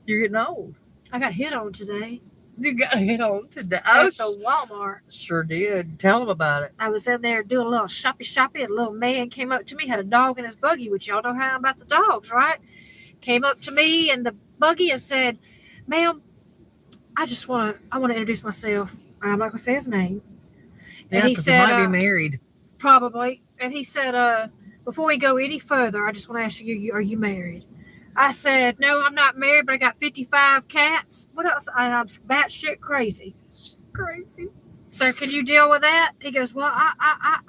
You're getting old. I got hit on today. You got hit on today? At the Walmart. Sure did. Tell them about it. I was in there doing a little shoppy, and a little man came up to me, had a dog in his buggy, which y'all know how I'm about the dogs, right? Came up to me in the buggy and said, ma'am, I want to introduce myself. And I'm not going to say his name. Yeah, and he said, he might be married. Probably. And he said, before we go any further, I just want to ask you, are you married? I said, no, I'm not married, but I got 55 cats. What else? I'm batshit crazy. Crazy. So can you deal with that? He goes, well, I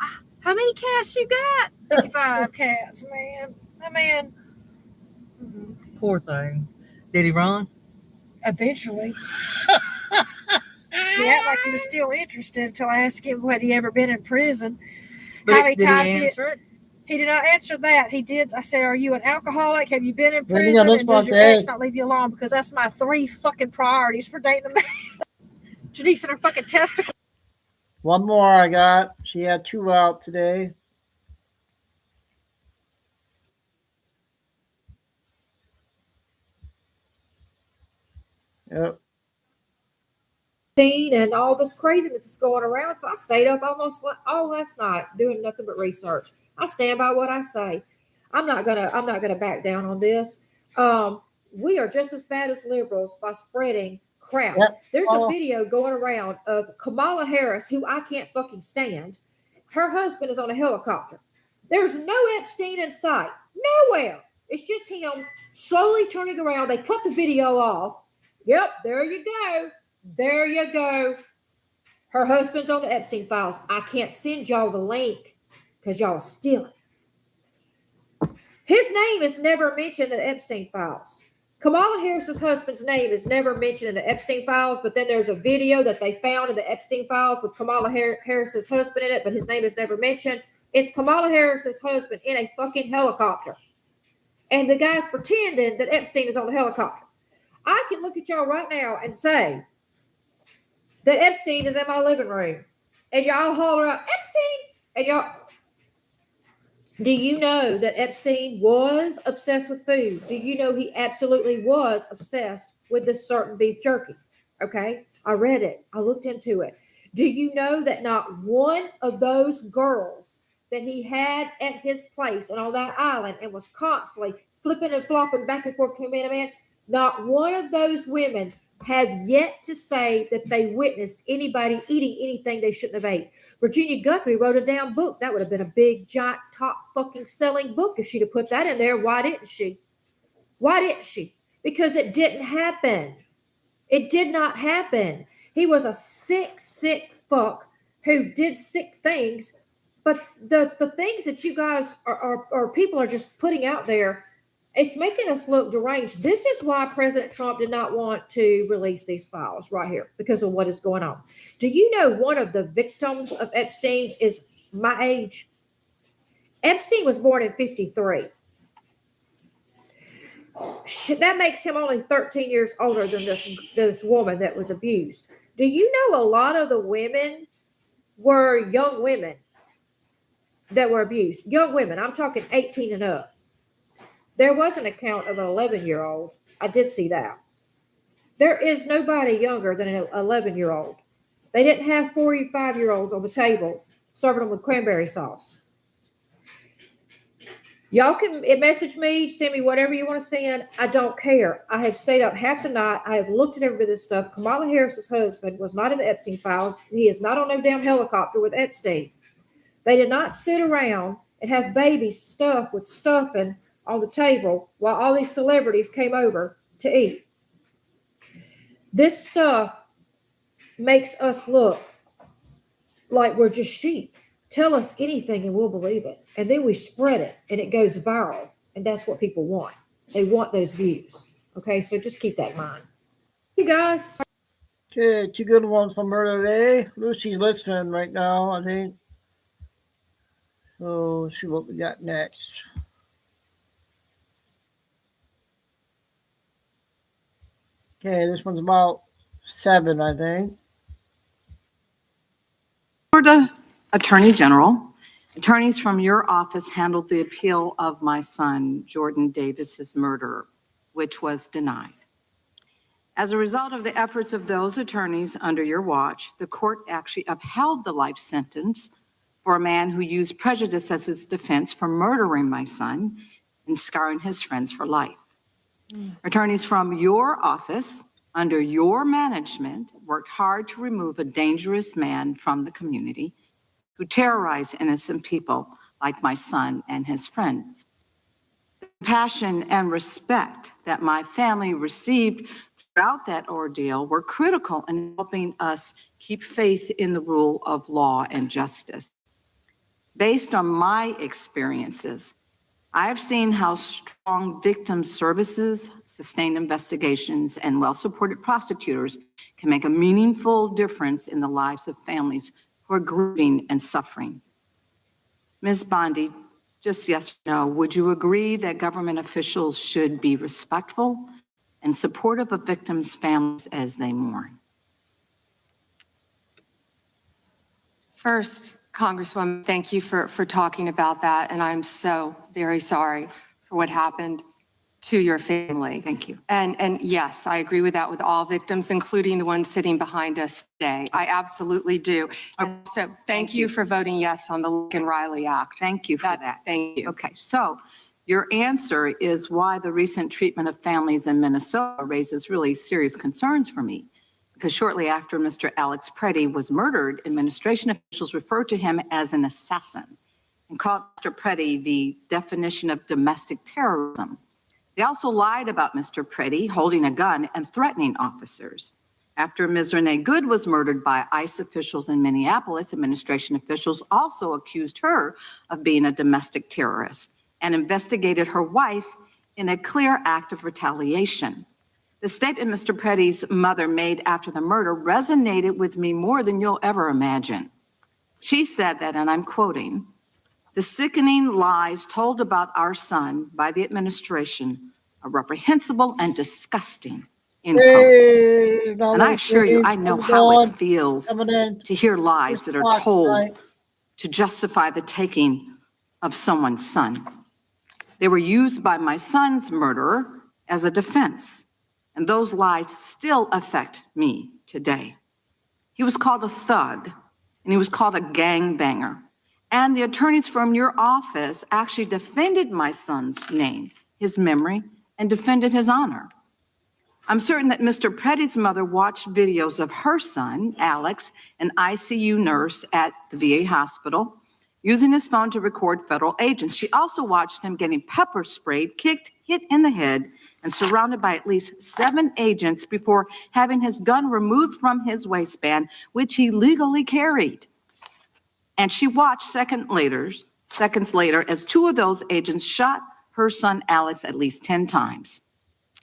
how many cats you got? 55 cats, man. I mean. Poor thing. Did he run? Eventually. He acted like he was still interested until I asked him, had he ever been in prison? But how many did times he answer it? He did not answer that. He did. I said, are you an alcoholic? Have you been in Ready prison? on this And one, does your Dave? ex not leave you alone? Because that's my 3 fucking priorities for dating a man. Janice and her fucking testicles. One more I got. She had 2 out today. Yep. and all this craziness that's going around. So I stayed up almost all last night doing nothing but research. I stand by what I say. I'm not gonna back down on this. We are just as bad as liberals by spreading crap. Yep. There's a video going around of Kamala Harris, who I can't fucking stand. Her husband is on a helicopter. There's no Epstein in sight. Nowhere. It's just him slowly turning around. They cut the video off. Yep, there you go. There you go. Her husband's on the Epstein files. I can't send y'all the link because y'all steal it. His name is never mentioned in the Epstein files. Kamala Harris's husband's name is never mentioned in the Epstein files, but then there's a video that they found in the Epstein files with Kamala Harris's husband in it, but his name is never mentioned. It's Kamala Harris's husband in a fucking helicopter. And the guy's pretending that Epstein is on the helicopter. I can look at y'all right now and say that Epstein is in my living room. And y'all holler out, Epstein! And y'all... Do you know that Epstein was obsessed with food? Do you know he absolutely was obsessed with this certain beef jerky? Okay, I read it. I looked into it. Do you know that not one of those girls that he had at his place and on that island and was constantly flipping and flopping back and forth between man and man, not one of those women have yet to say that they witnessed anybody eating anything they shouldn't have ate. Virginia Guthrie wrote a damn book. That would have been a big, giant, top fucking selling book if she'd have put that in there. Why didn't she? Why didn't she? Because it didn't happen. It did not happen. He was a sick, sick fuck who did sick things. But the things that you guys or people are just putting out there, it's making us look deranged. This is why President Trump did not want to release these files right here, because of what is going on. Do you know one of the victims of Epstein is my age? Epstein was born in 1953. That makes him only 13 years older than this woman that was abused. Do you know a lot of the women were young women that were abused? Young women, I'm talking 18 and up. There was an account of an 11-year-old. I did see that. There is nobody younger than an 11-year-old. They didn't have 45-year-olds on the table serving them with cranberry sauce. Y'all can message me, send me whatever you want to send. I don't care. I have stayed up half the night. I have looked at every bit of this stuff. Kamala Harris's husband was not in the Epstein files. He is not on no damn helicopter with Epstein. They did not sit around and have babies stuffed with stuffing on the table while all these celebrities came over to eat. This stuff makes us look like we're just sheep. Tell us anything and we'll believe it. And then we spread it and it goes viral. And that's what people want. They want those views. Okay, so just keep that in mind. You guys. Okay, 2 good ones for murder today. Lucy's listening right now, I think. So let's see what we got next. Okay, this one's about 7, I think. Florida Attorney General, attorneys from your office handled the appeal of my son, Jordan Davis's murder, which was denied. As a result of the efforts of those attorneys under your watch, the court actually upheld the life sentence for a man who used prejudice as his defense for murdering my son and scarring his friends for life. Attorneys from your office, under your management, worked hard to remove a dangerous man from the community who terrorized innocent people like my son and his friends. The compassion and respect that my family received throughout that ordeal were critical in helping us keep faith in the rule of law and justice. Based on my experiences, I have seen how strong victim services, sustained investigations, and well-supported prosecutors can make a meaningful difference in the lives of families who are grieving and suffering. Ms. Bondi, just yes or no, would you agree that government officials should be respectful and supportive of victims' families as they mourn? First, Congresswoman, thank you for talking about that, and I'm so very sorry for what happened to your family. Thank you. And yes, I agree with that with all victims, including the ones sitting behind us today. I absolutely do. So thank you for voting yes on the Lincoln Riley Act. Thank you for that. Thank you. Okay, so your answer is why the recent treatment of families in Minnesota raises really serious concerns for me. Because shortly after Mr. Alex Preddy was murdered, administration officials referred to him as an assassin and called Mr. Preddy the definition of domestic terrorism. They also lied about Mr. Preddy holding a gun and threatening officers. After Ms. Renee Good was murdered by ICE officials in Minneapolis, administration officials also accused her of being a domestic terrorist and investigated her wife in a clear act of retaliation. The statement Mr. Preddy's mother made after the murder resonated with me more than you'll ever imagine. She said that, and I'm quoting, "The sickening lies told about our son by the administration are reprehensible and disgusting." And I assure you, I know how it feels to hear lies that are told to justify the taking of someone's son. They were used by my son's murderer as a defense, and those lies still affect me today. He was called a thug, and he was called a gangbanger. And the attorneys from your office actually defended my son's name, his memory, and defended his honor. I'm certain that Mr. Preddy's mother watched videos of her son, Alex, an ICU nurse at the VA hospital, using his phone to record federal agents. She also watched him getting pepper sprayed, kicked, hit in the head, and surrounded by at least 7 agents before having his gun removed from his waistband, which he legally carried. And she watched seconds later as 2 of those agents shot her son Alex at least 10 times.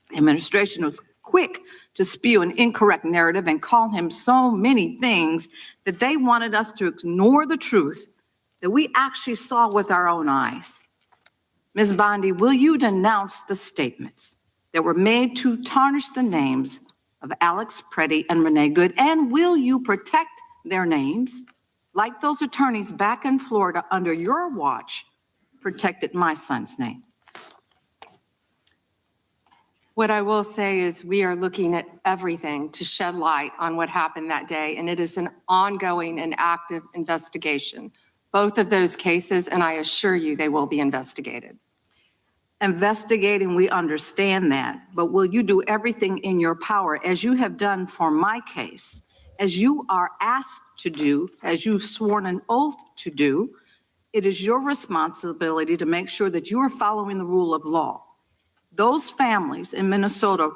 The administration was quick to spew an incorrect narrative and call him so many things that they wanted us to ignore the truth that we actually saw with our own eyes. Ms. Bondi, will you denounce the statements that were made to tarnish the names of Alex Preddy and Renee Good, and will you protect their names like those attorneys back in Florida under your watch protected my son's name? What I will say is we are looking at everything to shed light on what happened that day, and it is an ongoing and active investigation. Both of those cases, and I assure you they will be investigated. Investigating, we understand that, but will you do everything in your power, as you have done for my case, as you are asked to do, as you've sworn an oath to do? It is your responsibility to make sure that you are following the rule of law. Those families in Minnesota,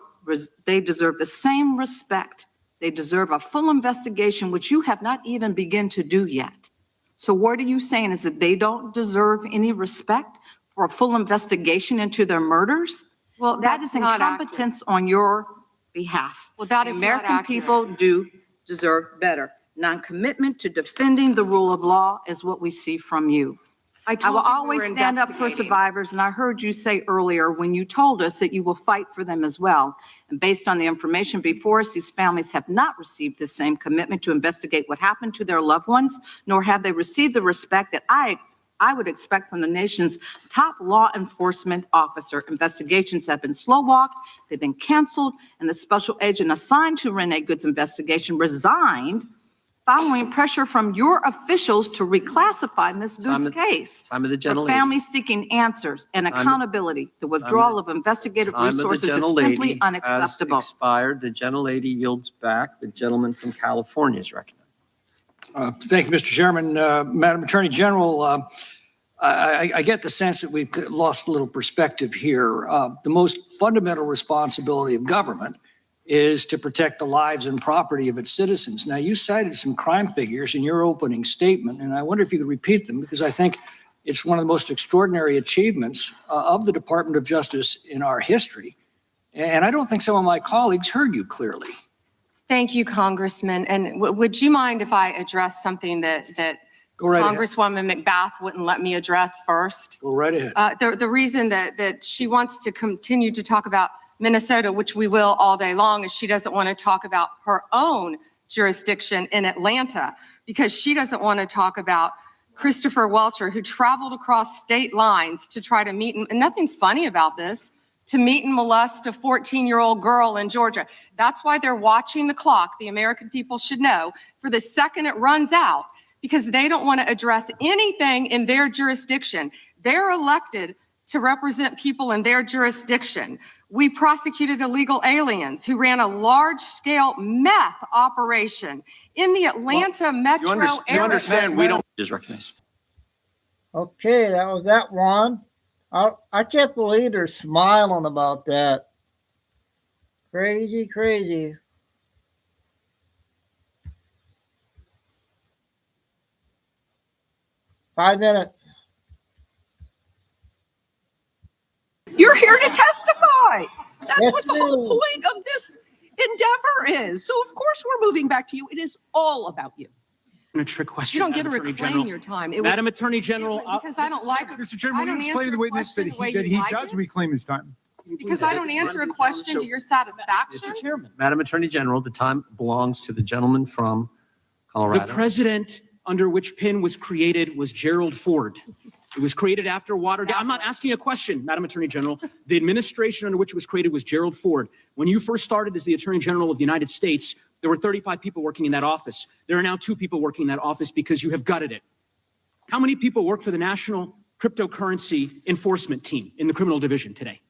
they deserve the same respect. They deserve a full investigation, which you have not even begun to do yet. So what are you saying, is that they don't deserve any respect for a full investigation into their murders? Well, that is incompetence on your behalf. Well, that The is not American accurate. people do deserve better. Non-commitment to defending the rule of law is what we see from you. I will told you we always were stand up for investigating. survivors, and I heard you say earlier when you told us that you will fight for them as well. And based on the information before us, these families have not received the same commitment to investigate what happened to their loved ones, nor have they received the respect that I would expect from the nation's top law enforcement officer. Investigations have been slow-walked, they've been canceled, and the special agent assigned to Renee Good's investigation resigned following pressure from your officials to reclassify Ms. Good's case. Time of the For gentlelady. families seeking answers and accountability, the withdrawal of investigative Time of the resources is gentlelady simply has unacceptable. expired. The gentlelady yields back. The gentleman from California is recognized. Thank you, Mr. Chairman. Madam Attorney General, I get the sense that we've lost a little perspective here. The most fundamental responsibility of government is to protect the lives and property of its citizens. Now, you cited some crime figures in your opening statement, and I wonder if you could repeat them, because I think it's one of the most extraordinary achievements of the Department of Justice in our history. And I don't think some of my colleagues heard you clearly. Thank you, Congressman. And would you mind if I address something that Go right ahead. Congresswoman McBath wouldn't let me address first? Go right ahead. The reason that she wants to continue to talk about Minnesota, which we will all day long, is she doesn't want to talk about her own jurisdiction in Atlanta, because she doesn't want to talk about Christopher Welcher, who traveled across state lines to try to meet, and nothing's funny about this, to meet and molest a 14-year-old girl in Georgia. That's why they're watching the clock. The American people should know for the second it runs out, because they don't want to address anything in their jurisdiction. They're elected to represent people in their jurisdiction. We prosecuted illegal aliens who ran a large-scale meth operation in the Atlanta metro area. You understand we don't just recognize. Okay, that was that one. I can't believe they're smiling about that. Crazy, crazy. Five minutes. You're here to testify. That's Yes, what the whole point of this endeavor is. So of course we're moving back to you. It is all about you. A trick question. You don't get to Madam Attorney reclaim General. your time. Madam Attorney General, Because I don't like it. Mr. Chairman, I will don't you explain answer to the witness that question the way he you like does it. reclaim his time? Because I don't answer a question to your satisfaction. Mr. Chairman. Madam Attorney General, the time belongs to the gentleman from Colorado. The president under which PIN was created was Gerald Ford. It was created after Watergate. I'm not asking a question, Madam Attorney General. The administration under which it was created was Gerald Ford. When you first started as the Attorney General of the United States, there were 35 people working in that office. There are now 2 people working in that office because you have gutted it. How many people work for the National Cryptocurrency Enforcement Team in the criminal division today?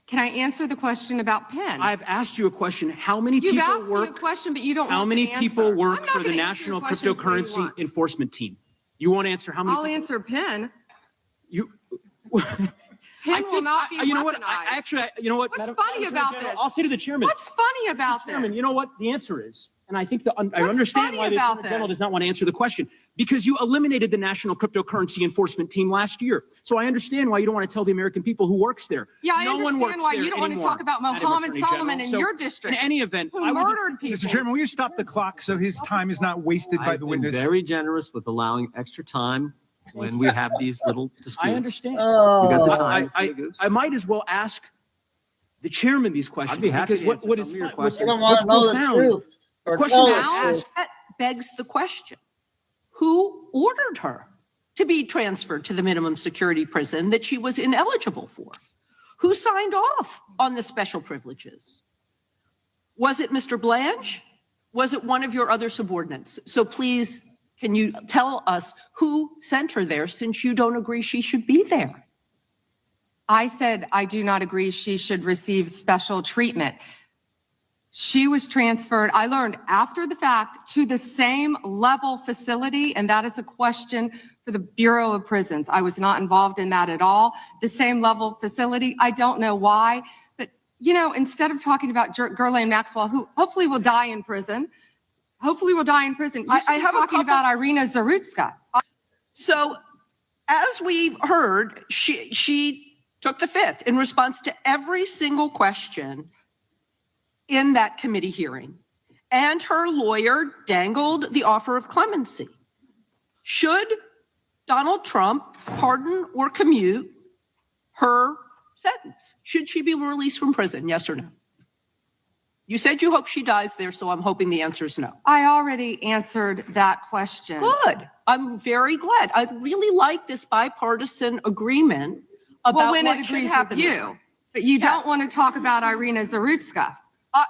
Can I answer the question about PIN? I've asked you a question. How many You've people asked me a work? question, but you don't How want many the answer. people work I'm not for the gonna answer your National questions the way you Cryptocurrency want. Enforcement Team? You won't answer how many? I'll answer PIN. You. PIN will not be You know what? weaponized. You know what? What's Madam funny Attorney about General, this? I'll say to the chairman. What's funny about this? Chairman, you know what the answer is? And I think I What's understand funny why the about Attorney General this? does not want to answer the question, because you eliminated the National Cryptocurrency Enforcement Team last year. So I understand why you don't want to tell the American people who works there. Yeah, I No one understand works why there you don't want to anymore, talk about Madam Mohammed Attorney Solomon General. in So, your district. In any event, who I would just- murdered people. Mr. Chairman, will you stop the clock so his time is not wasted by I've the been witness? very generous with allowing extra time when we have these little disputes. I understand. You got the Oh, time. I might as well ask the chairman these questions. I'd be happy because to what answer is some of your what's questions. I don't want to know the profound? truth. The Or questions tell I the truth. ask. That begs the question. Who ordered her to be transferred to the minimum security prison that she was ineligible for? Who signed off on the special privileges? Was it Mr. Blanche? Was it one of your other subordinates? So please, can you tell us who sent her there, since you don't agree she should be there? I said I do not agree she should receive special treatment. She was transferred, I learned after the fact, to the same level facility, and that is a question for the Bureau of Prisons. I was not involved in that at all. The same level facility, I don't know why, but instead of talking about Ghislaine Maxwell, who hopefully will die in prison, you should I be have a talking couple- about Irina Zarutska. So, as we've heard, she took the fifth in response to every single question in that committee hearing, and her lawyer dangled the offer of clemency. Should Donald Trump pardon or commute her sentence? Should she be released from prison? Yes or no? You said you hope she dies there, so I'm hoping the answer is no. I already answered that question. Good. I'm very glad. I really like this bipartisan agreement about Well, when what it should agrees happen. with you, but you don't want to talk about Irina Zarutska.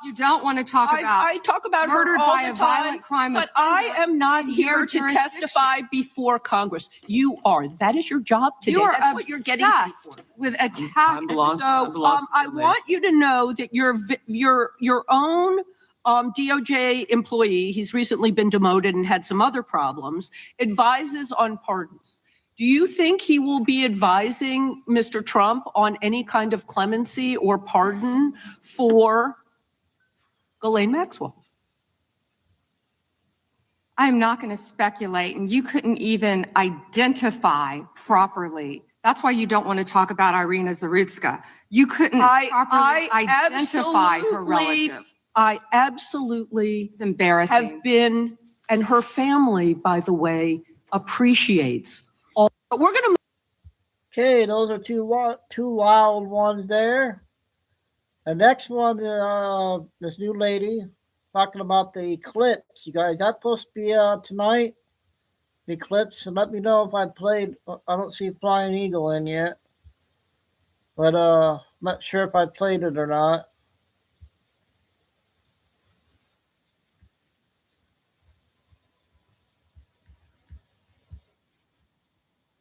You don't want to talk about I talk about murdered her all by the a time, violent crime but I am not in here your to jurisdiction. testify before Congress. You are. That is your job today. You are That's what you're getting paid obsessed with attack. I want you to know that your own DOJ employee, he's recently been demoted and had some other problems, advises on pardons. Do you think he will be advising Mr. Trump on any kind of clemency or pardon for Ghislaine Maxwell? I'm not going to speculate, and you couldn't even identify properly. That's why you don't want to talk about Irina Zarutska. You couldn't properly identify her relative. I absolutely It's embarrassing. have been, and her family, by the way, appreciates all. But we're going to. Okay, those are two wild ones there. The next one, this new lady talking about the eclipse. You guys, that's supposed to be tonight. The eclipse, and let me know if I played. I don't see Flying Eagle in yet. but I'm not sure if I played it or not.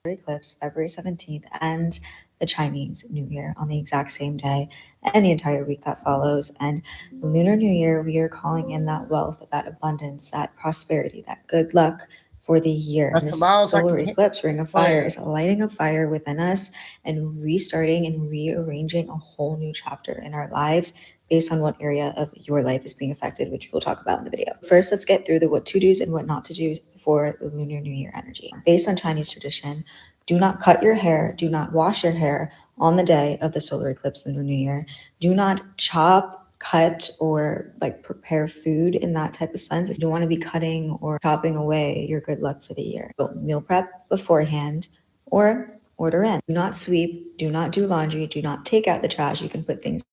Eclipse February 17th and the Chinese New Year on the exact same day and the entire week that follows. And the Lunar New Year, we are calling in that wealth, that abundance, that prosperity, that good luck for the year. That's This about all I solar can eclipse, Ring of Fire, play. is lighting a fire within us and restarting and rearranging a whole new chapter in our lives based on what area of your life is being affected, which we'll talk about in the video. First, let's get through the what to do's and what not to do for the Lunar New Year energy. Based on Chinese tradition, do not cut your hair, do not wash your hair on the day of the solar eclipse, Lunar New Year. Do not chop, cut, or like prepare food in that type of sense. You don't want to be cutting or chopping away your good luck for the year. So meal prep beforehand or order in. Do not sweep, do not do laundry, do not take out the trash. You can put things.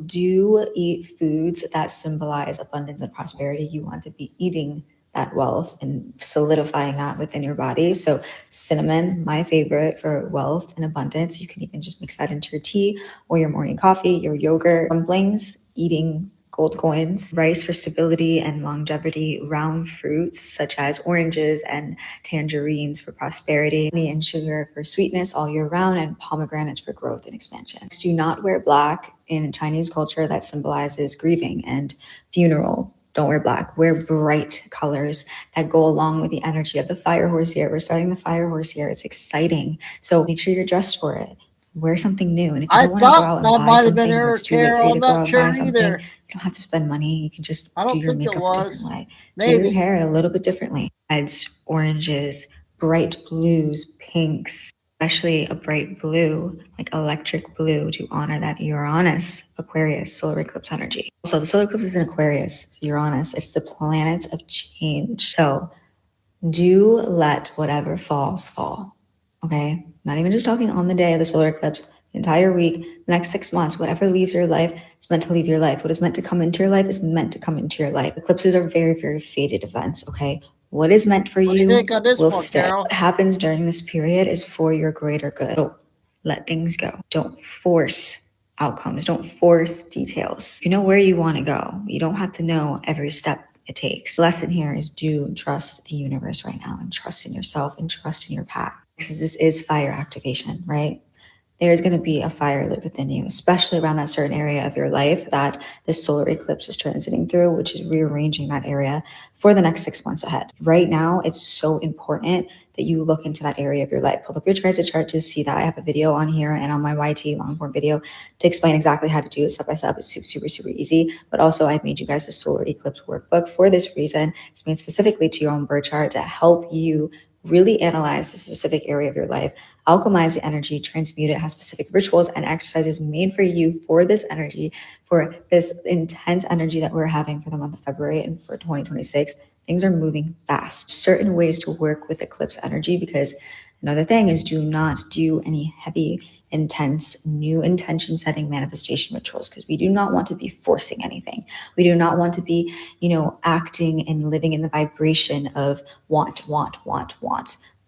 Do eat foods that symbolize abundance and prosperity. You want to be eating that wealth and solidifying that within your body. So cinnamon, my favorite for wealth and abundance. You can even just mix that into your tea or your morning coffee, your yogurt. Dumplings, eating gold coins. Rice for stability and longevity. Round fruits such as oranges and tangerines for prosperity. Honey and sugar for sweetness all year round, and pomegranates for growth and expansion. Do not wear black. In Chinese culture, that symbolizes grieving and funeral. Don't wear black. Wear bright colors that go along with the energy of the fire horse year. We're starting the fire horse year. It's exciting. So make sure you're dressed for it. Wear something new. And if you I don't want to go thought out and that buy might have something, been or Eric it's too late for Carroll. you I'm to go not out and sure buy something, either. you don't have to spend money. You can just I do don't your think it makeup a was. different way. Do your Maybe. hair a little bit differently. Reds, oranges, bright blues, pinks, especially a bright blue, like electric blue, to honor that Uranus, Aquarius, solar eclipse energy. Also, the solar eclipse is in Aquarius, it's Uranus. It's the planet of change. So do let whatever falls fall. Okay? Not even just talking on the day of the solar eclipse, the entire week, the next 6 months, whatever leaves your life, it's meant to leave your life. What is meant to come into your life is meant to come into your life. Eclipses are very, very fated events, okay? What is meant for What do you you think on this will one, stay. Carol? What happens during this period is for your greater good. So let things go. Don't force outcomes. Don't force details. You know where you want to go. You don't have to know every step it takes. The lesson here is do trust the universe right now, and trust in yourself, and trust in your path. Because this is fire activation, right? There's going to be a fire lit within you, especially around that certain area of your life that this solar eclipse is transiting through, which is rearranging that area for the next 6 months ahead. Right now, it's so important that you look into that area of your life. Pull up your transit chart to see that. I have a video on here and on my YT long form video to explain exactly how to do it step by step. It's super, super, super easy. But also, I've made you guys a solar eclipse workbook for this reason. It's made specifically to your own birth chart to help you really analyze the specific area of your life, alchemize the energy, transmute it, has specific rituals and exercises made for you for this energy, for this intense energy that we're having for the month of February and for 2026. Things are moving fast. Certain ways to work with eclipse energy, because another thing is do not do any heavy, intense, new intention setting manifestation rituals, because we do not want to be forcing anything. We do not want to be, acting and living in the vibration of want.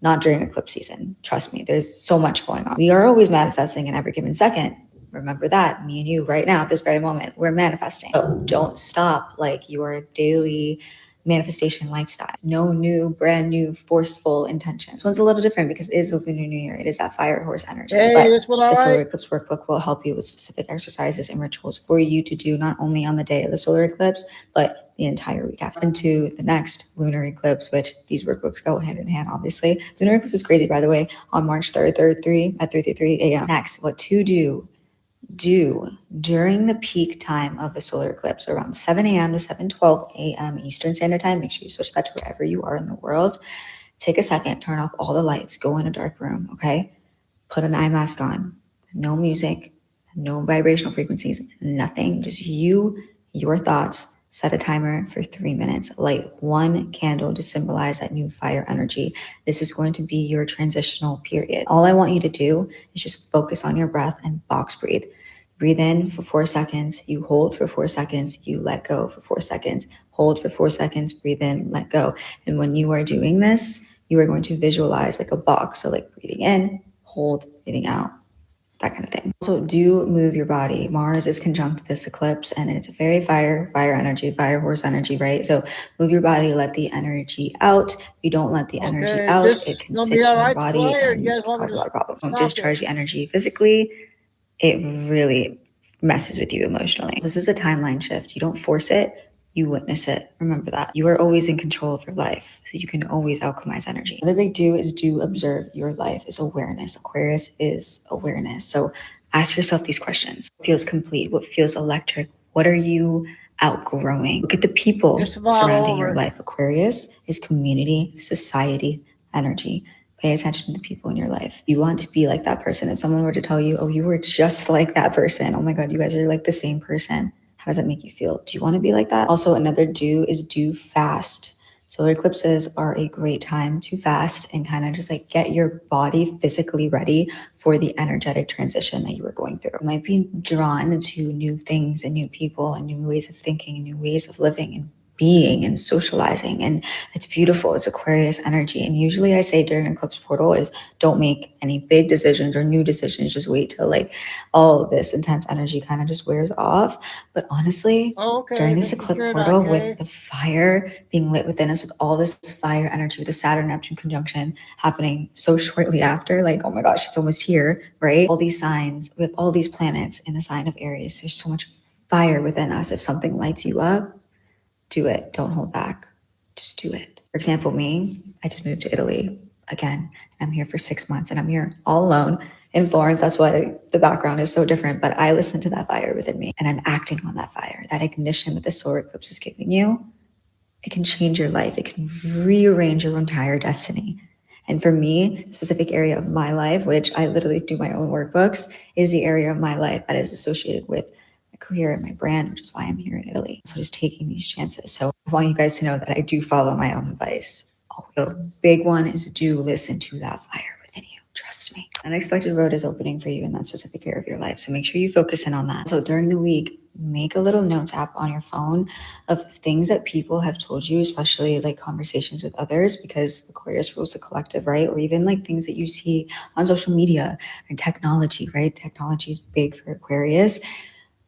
Not during eclipse season. Trust me, there's so much going on. We are always manifesting in every given second. Remember that, me and you right now at this very moment, we're manifesting. So don't stop like your daily manifestation lifestyle. No new, brand new, forceful intention. This one's a little different because it is a lunar new year. It is that fire horse energy. Hey, But this one all the solar right? eclipse workbook will help you with specific exercises and rituals for you to do not only on the day of the solar eclipse, but the entire week after. Into the next lunar eclipse, which these workbooks go hand in hand, obviously. Lunar eclipse is crazy, by the way, on March 3rd, at 3:33 a.m. Next, what to do during the peak time of the solar eclipse, around 7 a.m. to 7:12 a.m. Eastern Standard Time. Make sure you switch that to wherever you are in the world. Take a second, turn off all the lights, go in a dark room, okay? Put an eye mask on. No music, no vibrational frequencies, nothing. Just you, your thoughts. Set a timer for 3 minutes. Light one candle to symbolize that new fire energy. This is going to be your transitional period. All I want you to do is just focus on your breath and box breathe. Breathe in for 4 seconds. You hold for 4 seconds. You let go for 4 seconds. Hold for 4 seconds. Breathe in, let go. And when you are doing this, you are going to visualize like a box. So like breathing in, hold everything out, that kind of thing. Also, do move your body. Mars is conjunct this eclipse, and it's very fire energy, fire horse energy, right? So move your body, let the energy out. If you don't let the energy out, it can sit in your body and cause a lot of problems. Don't discharge the energy physically. It really messes with you emotionally. This is a timeline shift. You don't force it. You witness it. Remember that. You are always in control of your life, so you can always alchemize energy. Another big do is do observe your life is awareness. Aquarius is awareness. So ask yourself these questions. What feels complete? What feels electric? What are you outgrowing? Look at the people surrounding your life. Aquarius is community, society, energy. Pay attention to the people in your life. You want to be like that person. If someone were to tell you, oh, you were just like that person. Oh my God, you guys are like the same person. How does that make you feel? Do you want to be like that? Also, another do is do fast. Solar eclipses are a great time to fast and kind of just like get your body physically ready for the energetic transition that you were going through. You might be drawn to new things and new people and new ways of thinking and new ways of living and being and socializing, and it's beautiful. It's Aquarius energy. And usually I say during eclipse portal is don't make any big decisions or new decisions. Just wait till like all of this intense energy kind of just wears off. But honestly, during this eclipse portal with the fire being lit within us, with all this fire energy, with the Saturn Neptune conjunction happening so shortly after, like, oh my gosh, it's almost here, right? All these signs, we have all these planets in the sign of Aries. There's so much fire within us. If something lights you up, do it. Don't hold back. Just do it. For example, me, I just moved to Italy again. I'm here for 6 months and I'm here all alone in Florence. That's why the background is so different. But I listen to that fire within me and I'm acting on that fire. That ignition that the solar eclipse is giving you, it can change your life. It can rearrange your entire destiny. And for me, a specific area of my life, which I literally do my own workbooks, is the area of my life that is associated with my career and my brand, which is why I'm here in Italy. So just taking these chances. So I want you guys to know that I do follow my own advice. The big one is do listen to that fire within you. Trust me. Unexpected road is opening for you in that specific area of your life. So make sure you focus in on that. So during the week, make a little notes app on your phone of things that people have told you, especially like conversations with others, because Aquarius rules the collective, right? Or even like things that you see on social media and technology, right? Technology is big for Aquarius.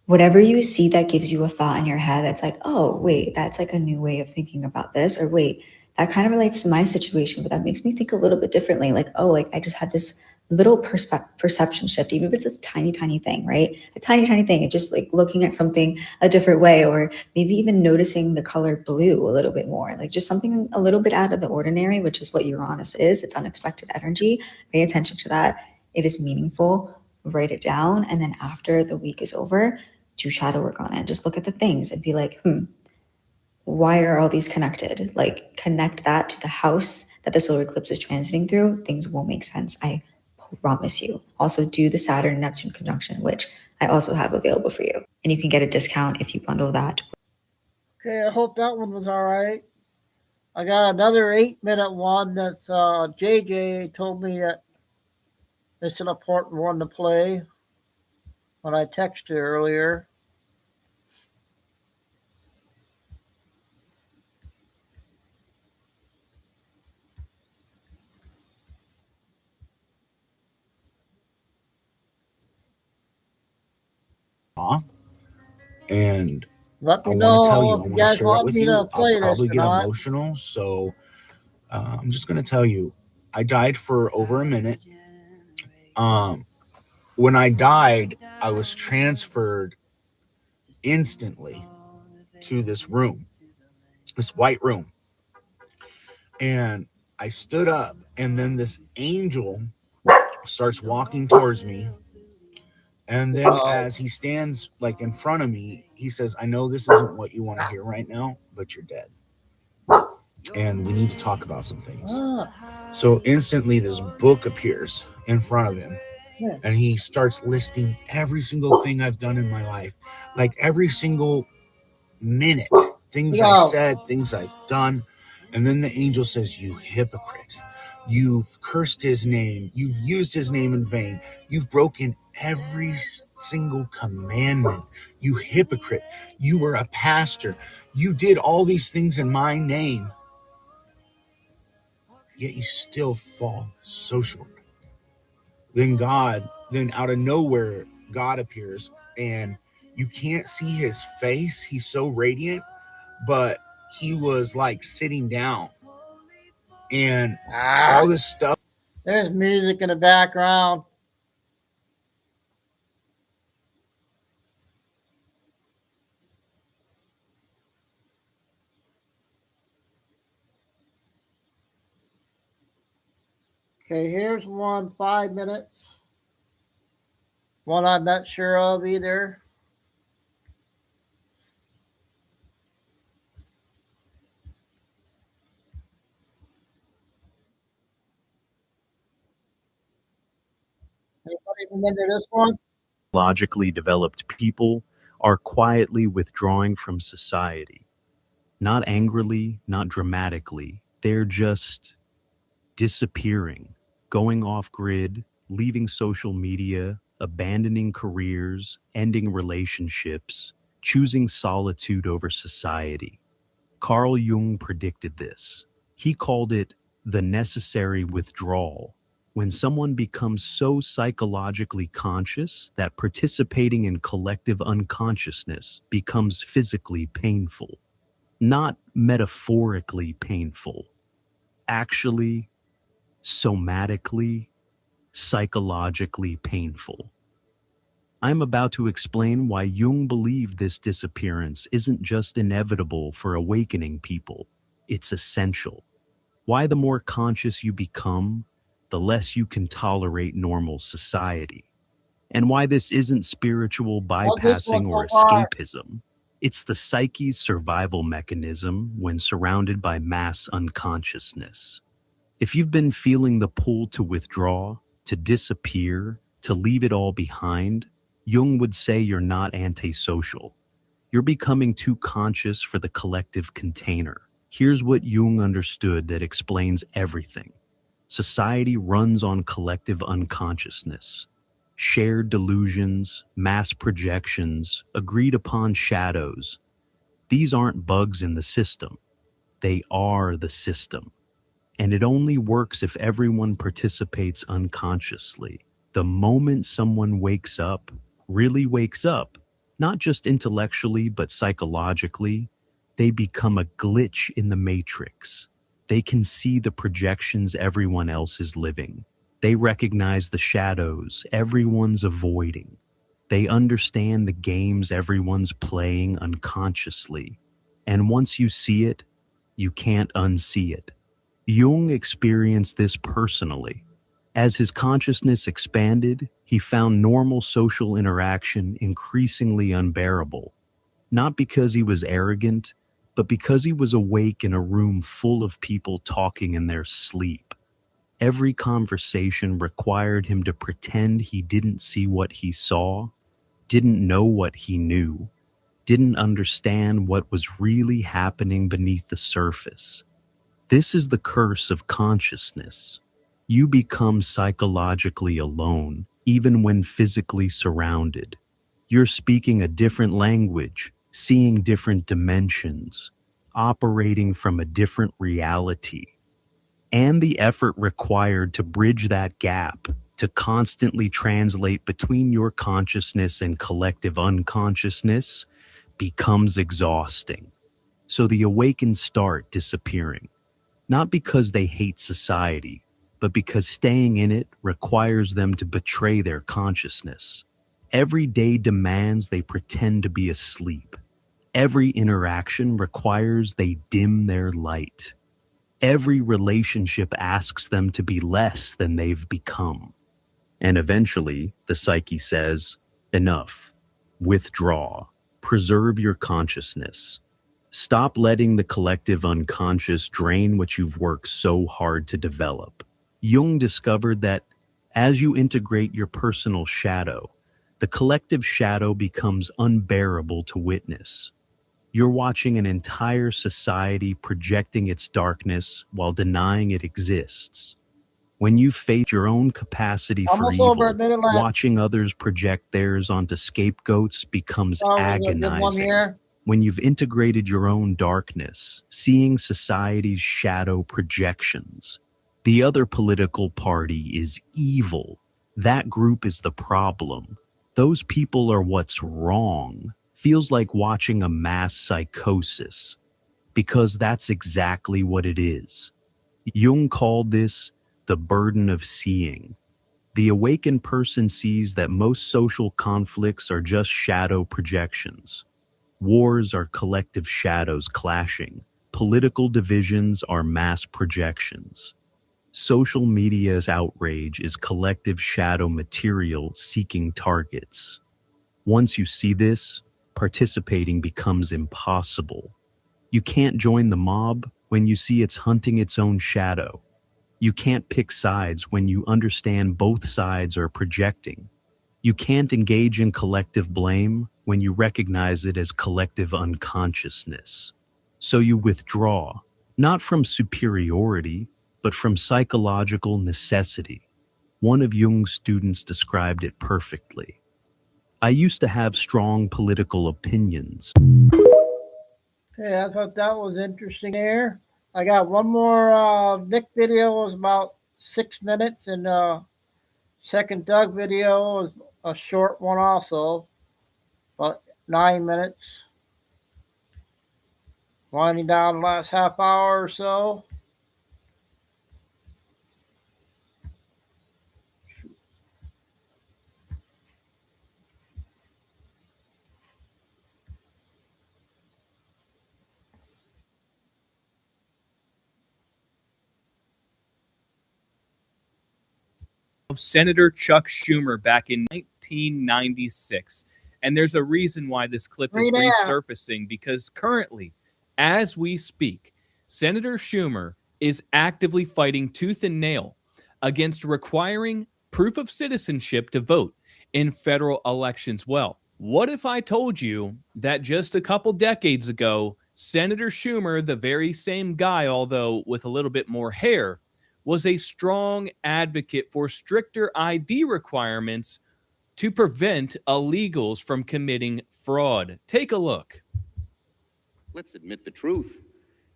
Whatever you see that gives you a thought in your head that's like, oh, wait, that's like a new way of thinking about this. Or wait, that kind of relates to my situation, but that makes me think a little bit differently. Like, oh, like I just had this little perception shift, even if it's a tiny, tiny thing, right? A tiny, tiny thing. It's just like looking at something a different way, or maybe even noticing the color blue a little bit more, like just something a little bit out of the ordinary, which is what Uranus is. It's unexpected energy. Pay attention to that. It is meaningful. Write it down. And then after the week is over, do shadow work on it. Just look at the things and be like, why are all these connected? Like connect that to the house that the solar eclipse is transiting through. Things will make sense. I promise you. Also do the Saturn Neptune conjunction, which I also have available for you. And you can get a discount if you bundle that. Okay, I hope that one was all right. I got another 8-minute one that's JJ told me that it's an important one to play when I texted earlier. And Let me I want know to tell you, I if you want to guys share it want with me you. to play I'll this probably or get not. emotional. So I'm just going to tell you, I died for over a minute. When I died, I was transferred instantly to this room, this white room. And I stood up, and then this angel starts walking towards me. And then as he stands like in front of me, he says, I know this isn't what you want to hear right now, but you're dead. And we need to talk about some things. So instantly this book appears in front of him. And he starts listing every single thing I've done in my life. Like every single minute. Things I said, things I've done. And then the angel says, you hypocrite. You've cursed his name. You've used his name in vain. You've broken every single commandment. You hypocrite. You were a pastor. You did all these things in my name. Yet you still fall so short. then out of nowhere, God appears, and you can't see his face. He's so radiant, but he was like sitting down, and all this stuff. There's music in the background. Okay, here's one 5 minutes. One I'm not sure of either. Anybody remember this one? Logically developed people are quietly withdrawing from society. Not angrily, not dramatically. They're just disappearing, going off grid, leaving social media, abandoning careers, ending relationships, choosing solitude over society. Carl Jung predicted this. He called it the necessary withdrawal, when someone becomes so psychologically conscious that participating in collective unconsciousness becomes physically painful. Not metaphorically painful, actually, somatically, psychologically painful. I'm about to explain why Jung believed this disappearance isn't just inevitable for awakening people, it's essential. Why the more conscious you become, the less you can tolerate normal society. And why this isn't spiritual bypassing or escapism. It's the psyche's survival mechanism when surrounded by mass unconsciousness. If you've been feeling the pull to withdraw, to disappear, to leave it all behind, Jung would say you're not antisocial. You're becoming too conscious for the collective container. Here's what Jung understood that explains everything. Society runs on collective unconsciousness. Shared delusions, mass projections, agreed upon shadows. These aren't bugs in the system. They are the system. And it only works if everyone participates unconsciously. The moment someone wakes up, really wakes up, not just intellectually but psychologically, they become a glitch in the matrix. They can see the projections everyone else is living. They recognize the shadows everyone's avoiding. They understand the games everyone's playing unconsciously. And once you see it, you can't unsee it. Jung experienced this personally. As his consciousness expanded, he found normal social interaction increasingly unbearable. Not because he was arrogant, but because he was awake in a room full of people talking in their sleep. Every conversation required him to pretend he didn't see what he saw, didn't know what he knew, didn't understand what was really happening beneath the surface. This is the curse of consciousness. You become psychologically alone, even when physically surrounded. You're speaking a different language, seeing different dimensions, operating from a different reality. And the effort required to bridge that gap, to constantly translate between your consciousness and collective unconsciousness, becomes exhausting. So the awakened start disappearing, not because they hate society, but because staying in it requires them to betray their consciousness. Every day demands they pretend to be asleep. Every interaction requires they dim their light. Every relationship asks them to be less than they've become. And eventually, the psyche says, enough. Withdraw. Preserve your consciousness. Stop letting the collective unconscious drain what you've worked so hard to develop. Jung discovered that as you integrate your personal shadow, the collective shadow becomes unbearable to witness. You're watching an entire society projecting its darkness while denying it exists. When you face your own capacity for evil, watching others project theirs onto scapegoats becomes agonizing. When you've integrated your own darkness, seeing society's shadow projections, the other political party is evil. That group is the problem. Those people are what's wrong. Feels like watching a mass psychosis, because that's exactly what it is. Jung called this the burden of seeing. The awakened person sees that most social conflicts are just shadow projections. Wars are collective shadows clashing. Political divisions are mass projections. Social media's outrage is collective shadow material seeking targets. Once you see this, participating becomes impossible. You can't join the mob when you see it's hunting its own shadow. You can't pick sides when you understand both sides are projecting. You can't engage in collective blame when you recognize it as collective unconsciousness. So you withdraw, not from superiority, but from psychological necessity. One of Jung's students described it perfectly. I used to have strong political opinions. Okay, I thought that was interesting there. I got one more Nick video, is about 6 minutes, and second Doug video is a short one also, about 9 minutes. Winding down the last half hour or so. Of Senator Chuck Schumer back in 1996. And there's a reason why this clip is resurfacing, because currently, as we speak, Senator Schumer is actively fighting tooth and nail against requiring proof of citizenship to vote in federal elections. Well, what if I told you that just a couple decades ago, Senator Schumer, the very same guy, although with a little bit more hair, was a strong advocate for stricter ID requirements to prevent illegals from committing fraud? Take a look. Let's admit the truth.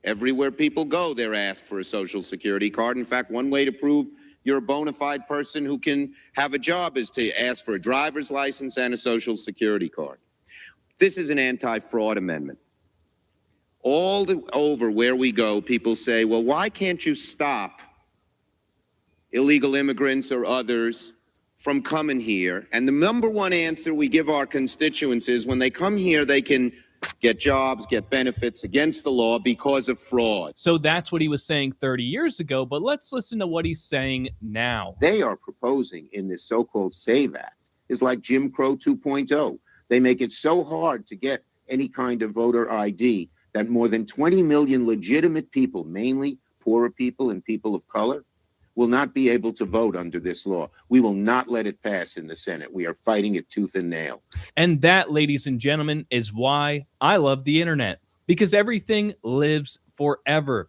Everywhere people go, they're asked for a social security card. In fact, one way to prove you're a bona fide person who can have a job is to ask for a driver's license and a social security card. This is an anti-fraud amendment. Over where we go, people say, well, why can't you stop illegal immigrants or others from coming here? And the number one answer we give our constituents is when they come here, they can get jobs, get benefits against the law because of fraud. So that's what he was saying 30 years ago, but let's listen to what he's saying now. They are proposing in this so-called SAVE Act is like Jim Crow 2.0. They make it so hard to get any kind of voter ID that more than 20 million legitimate people, mainly poorer people and people of color, will not be able to vote under this law. We will not let it pass in the Senate. We are fighting it tooth and nail. And that, ladies and gentlemen, is why I love the internet, because everything lives forever.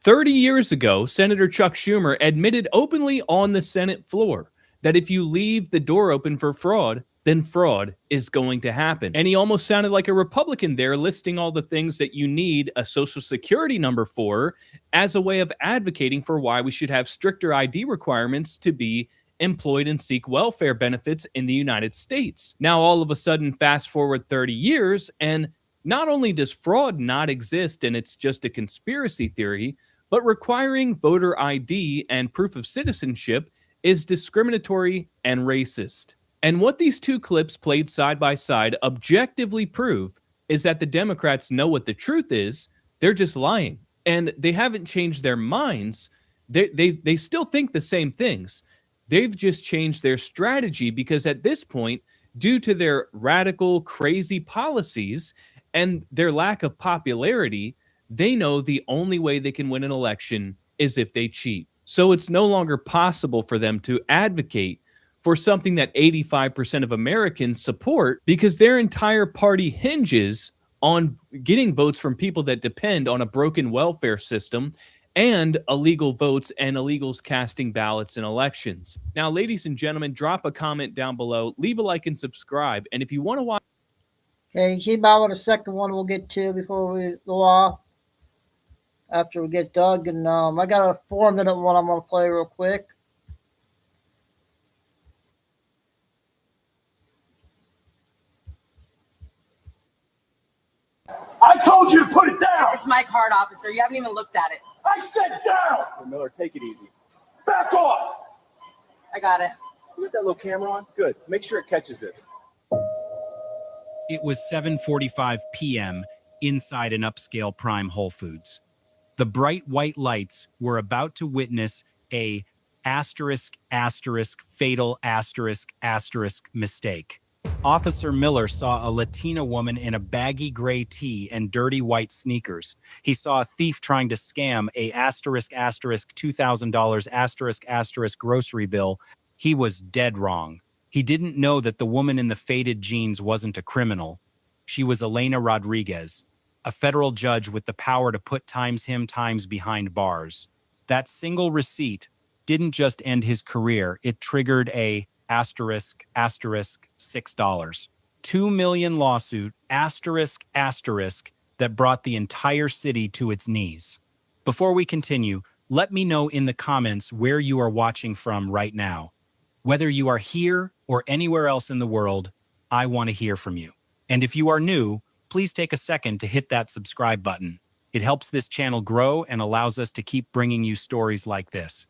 30 years ago, Senator Chuck Schumer admitted openly on the Senate floor that if you leave the door open for fraud, then fraud is going to happen. And he almost sounded like a Republican there, listing all the things that you need a social security number for as a way of advocating for why we should have stricter ID requirements to be employed and seek welfare benefits in the United States. Now, all of a sudden, fast forward 30 years, and not only does fraud not exist and it's just a conspiracy theory, but requiring voter ID and proof of citizenship is discriminatory and racist. And what these two clips played side by side objectively prove is that the Democrats know what the truth is. They're just lying. And they haven't changed their minds. They still think the same things. They've just changed their strategy because at this point, due to their radical, crazy policies and their lack of popularity, they know the only way they can win an election is if they cheat. So it's no longer possible for them to advocate for something that 85% of Americans support because their entire party hinges on getting votes from people that depend on a broken welfare system and illegal votes and illegals casting ballots in elections. Now, ladies and gentlemen, drop a comment down below, leave a like and subscribe. And if you want to watch... Okay, keep out with the second one we'll get to before we go off. After we get Doug, and I got a 4-minute one I'm going to play real quick. I told you to put it down. It's my card, officer. You haven't even looked at it. I said down. Hey, Miller, take it easy. Back off. I got it. You got that little camera on? Good. Make sure it catches this. It was 7:45 p.m. inside an upscale Prime Whole Foods. The bright white lights were about to witness a fatal mistake. Officer Miller saw a Latina woman in a baggy gray tee and dirty white sneakers. He saw a thief trying to scam a $2,000 grocery bill. He was dead wrong. He didn't know that the woman in the faded jeans wasn't a criminal. She was Elena Rodriguez, a federal judge with the power to put him behind bars. That single receipt didn't just end his career, it triggered a $6. 2 million lawsuit that brought the entire city to its knees. Before we continue, let me know in the comments where you are watching from right now. Whether you are here or anywhere else in the world, I want to hear from you. And if you are new, please take a second to hit that subscribe button. It helps this channel grow and allows us to keep bringing you stories like this.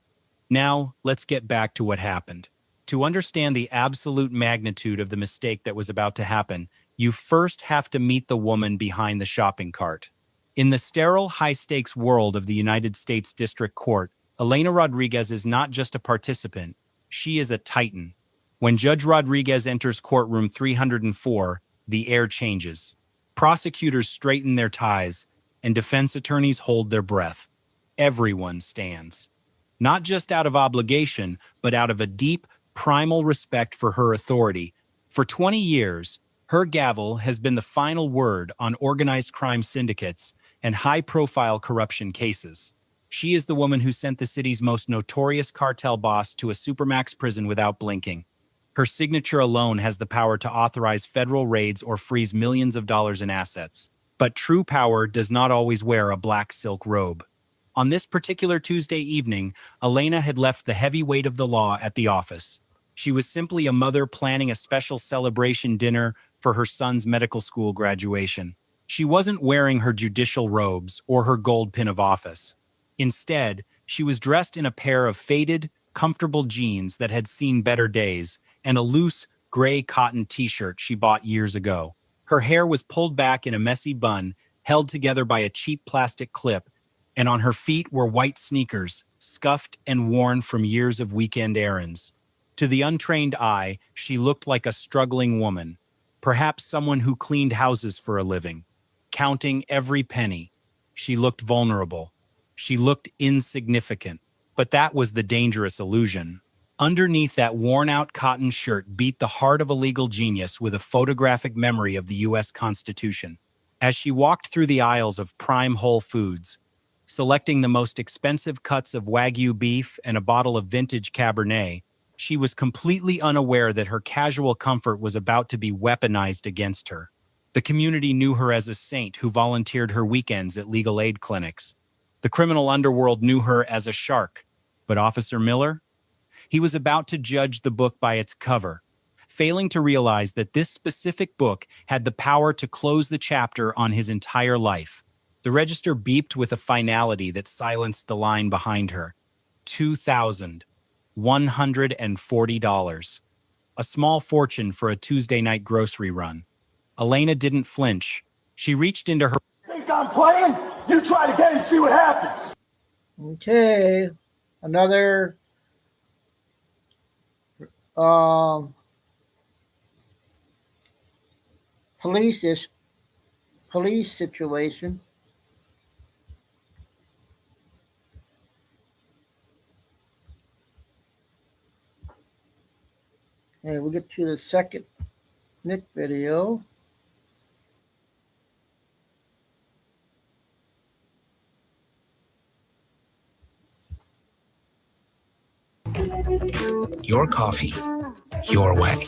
Now, let's get back to what happened. To understand the absolute magnitude of the mistake that was about to happen, you first have to meet the woman behind the shopping cart. In the sterile, high-stakes world of the United States District Court, Elena Rodriguez is not just a participant, she is a titan. When Judge Rodriguez enters courtroom 304, the air changes. Prosecutors straighten their ties, and defense attorneys hold their breath. Everyone stands. Not just out of obligation, but out of a deep, primal respect for her authority. For 20 years, her gavel has been the final word on organized crime syndicates and high-profile corruption cases. She is the woman who sent the city's most notorious cartel boss to a supermax prison without blinking. Her signature alone has the power to authorize federal raids or freeze millions of dollars in assets. But true power does not always wear a black silk robe. On this particular Tuesday evening, Elena had left the heavy weight of the law at the office. She was simply a mother planning a special celebration dinner for her son's medical school graduation. She wasn't wearing her judicial robes or her gold pin of office. Instead, she was dressed in a pair of faded, comfortable jeans that had seen better days and a loose, gray cotton t-shirt she bought years ago. Her hair was pulled back in a messy bun, held together by a cheap plastic clip, and on her feet were white sneakers, scuffed and worn from years of weekend errands. To the untrained eye, she looked like a struggling woman, perhaps someone who cleaned houses for a living. Counting every penny, she looked vulnerable. She looked insignificant, but that was the dangerous illusion. Underneath that worn-out cotton shirt beat the heart of a legal genius with a photographic memory of the U.S. Constitution. As she walked through the aisles of Prime Whole Foods, selecting the most expensive cuts of Wagyu beef and a bottle of vintage Cabernet, she was completely unaware that her casual comfort was about to be weaponized against her. The community knew her as a saint who volunteered her weekends at legal aid clinics. The criminal underworld knew her as a shark. But Officer Miller? He was about to judge the book by its cover, failing to realize that this specific book had the power to close the chapter on his entire life. The register beeped with a finality that silenced the line behind her. $2,140. A small fortune for a Tuesday night grocery run. Elena didn't flinch. She reached into her... Think I'm playing? You try to get and see what happens. Okay. Another police situation. And we'll get to the second Nick video. Your coffee, your way.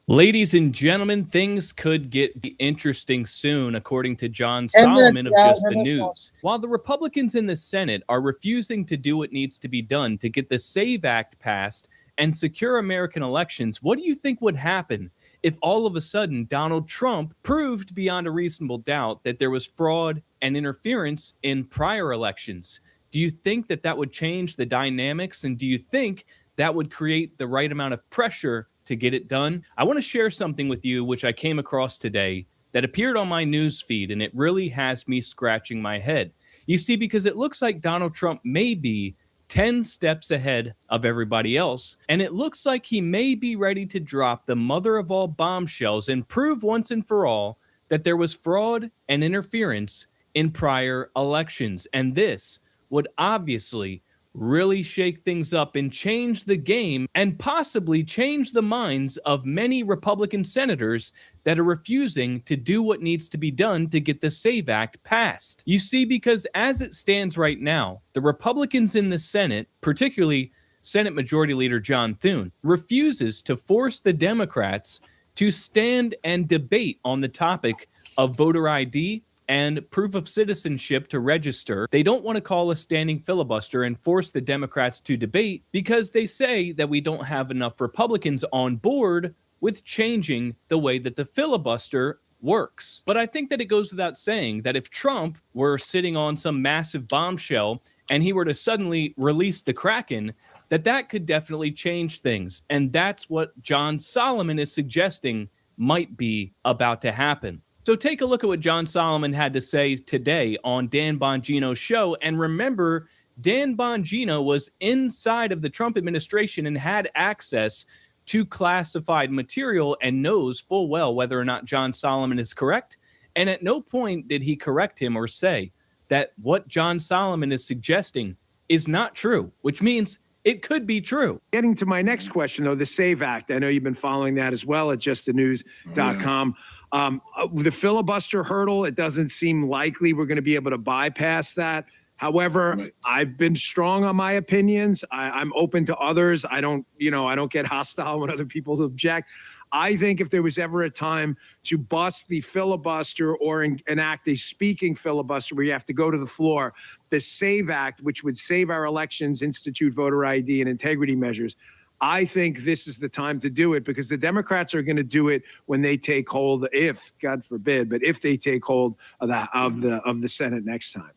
Ladies and gentlemen, things could get interesting soon, according to John Solomon of Just the News. While the Republicans in the Senate are refusing to do what needs to be done to get the SAVE Act passed and secure American elections, what do you think would happen if all of a sudden Donald Trump proved beyond a reasonable doubt that there was fraud and interference in prior elections? Do you think that that would change the dynamics? And do you think that would create the right amount of pressure to get it done? I want to share something with you, which I came across today that appeared on my news feed, and it really has me scratching my head. You see, because it looks like Donald Trump may be 10 steps ahead of everybody else, and it looks like he may be ready to drop the mother of all bombshells and prove once and for all that there was fraud and interference in prior elections. And this would obviously really shake things up and change the game and possibly change the minds of many Republican senators that are refusing to do what needs to be done to get the SAVE Act passed. You see, because as it stands right now, the Republicans in the Senate, particularly Senate Majority Leader John Thune, refuses to force the Democrats to stand and debate on the topic of voter ID and proof of citizenship to register. They don't want to call a standing filibuster and force the Democrats to debate because they say that we don't have enough Republicans on board with changing the way that the filibuster works. But I think that it goes without saying that if Trump were sitting on some massive bombshell and he were to suddenly release the Kraken, that could definitely change things. And that's what John Solomon is suggesting might be about to happen. So take a look at what John Solomon had to say today on Dan Bongino's show. And remember, Dan Bongino was inside of the Trump administration and had access to classified material and knows full well whether or not John Solomon is correct. And at no point did he correct him or say that what John Solomon is suggesting is not true, which means it could be true. Getting to my next question, though, the SAVE Act. I know you've been following that as well at justthenews.com. The filibuster hurdle, it doesn't seem likely we're going to be able to bypass that. However, I've been strong on my opinions. I'm open to others. I don't get hostile when other people object. I think if there was ever a time to bust the filibuster or enact a speaking filibuster where you have to go to the floor, the SAVE Act, which would save our elections, institute voter ID and integrity measures, I think this is the time to do it because the Democrats are going to do it when they take hold, if, God forbid, but if they take hold of the Senate next time.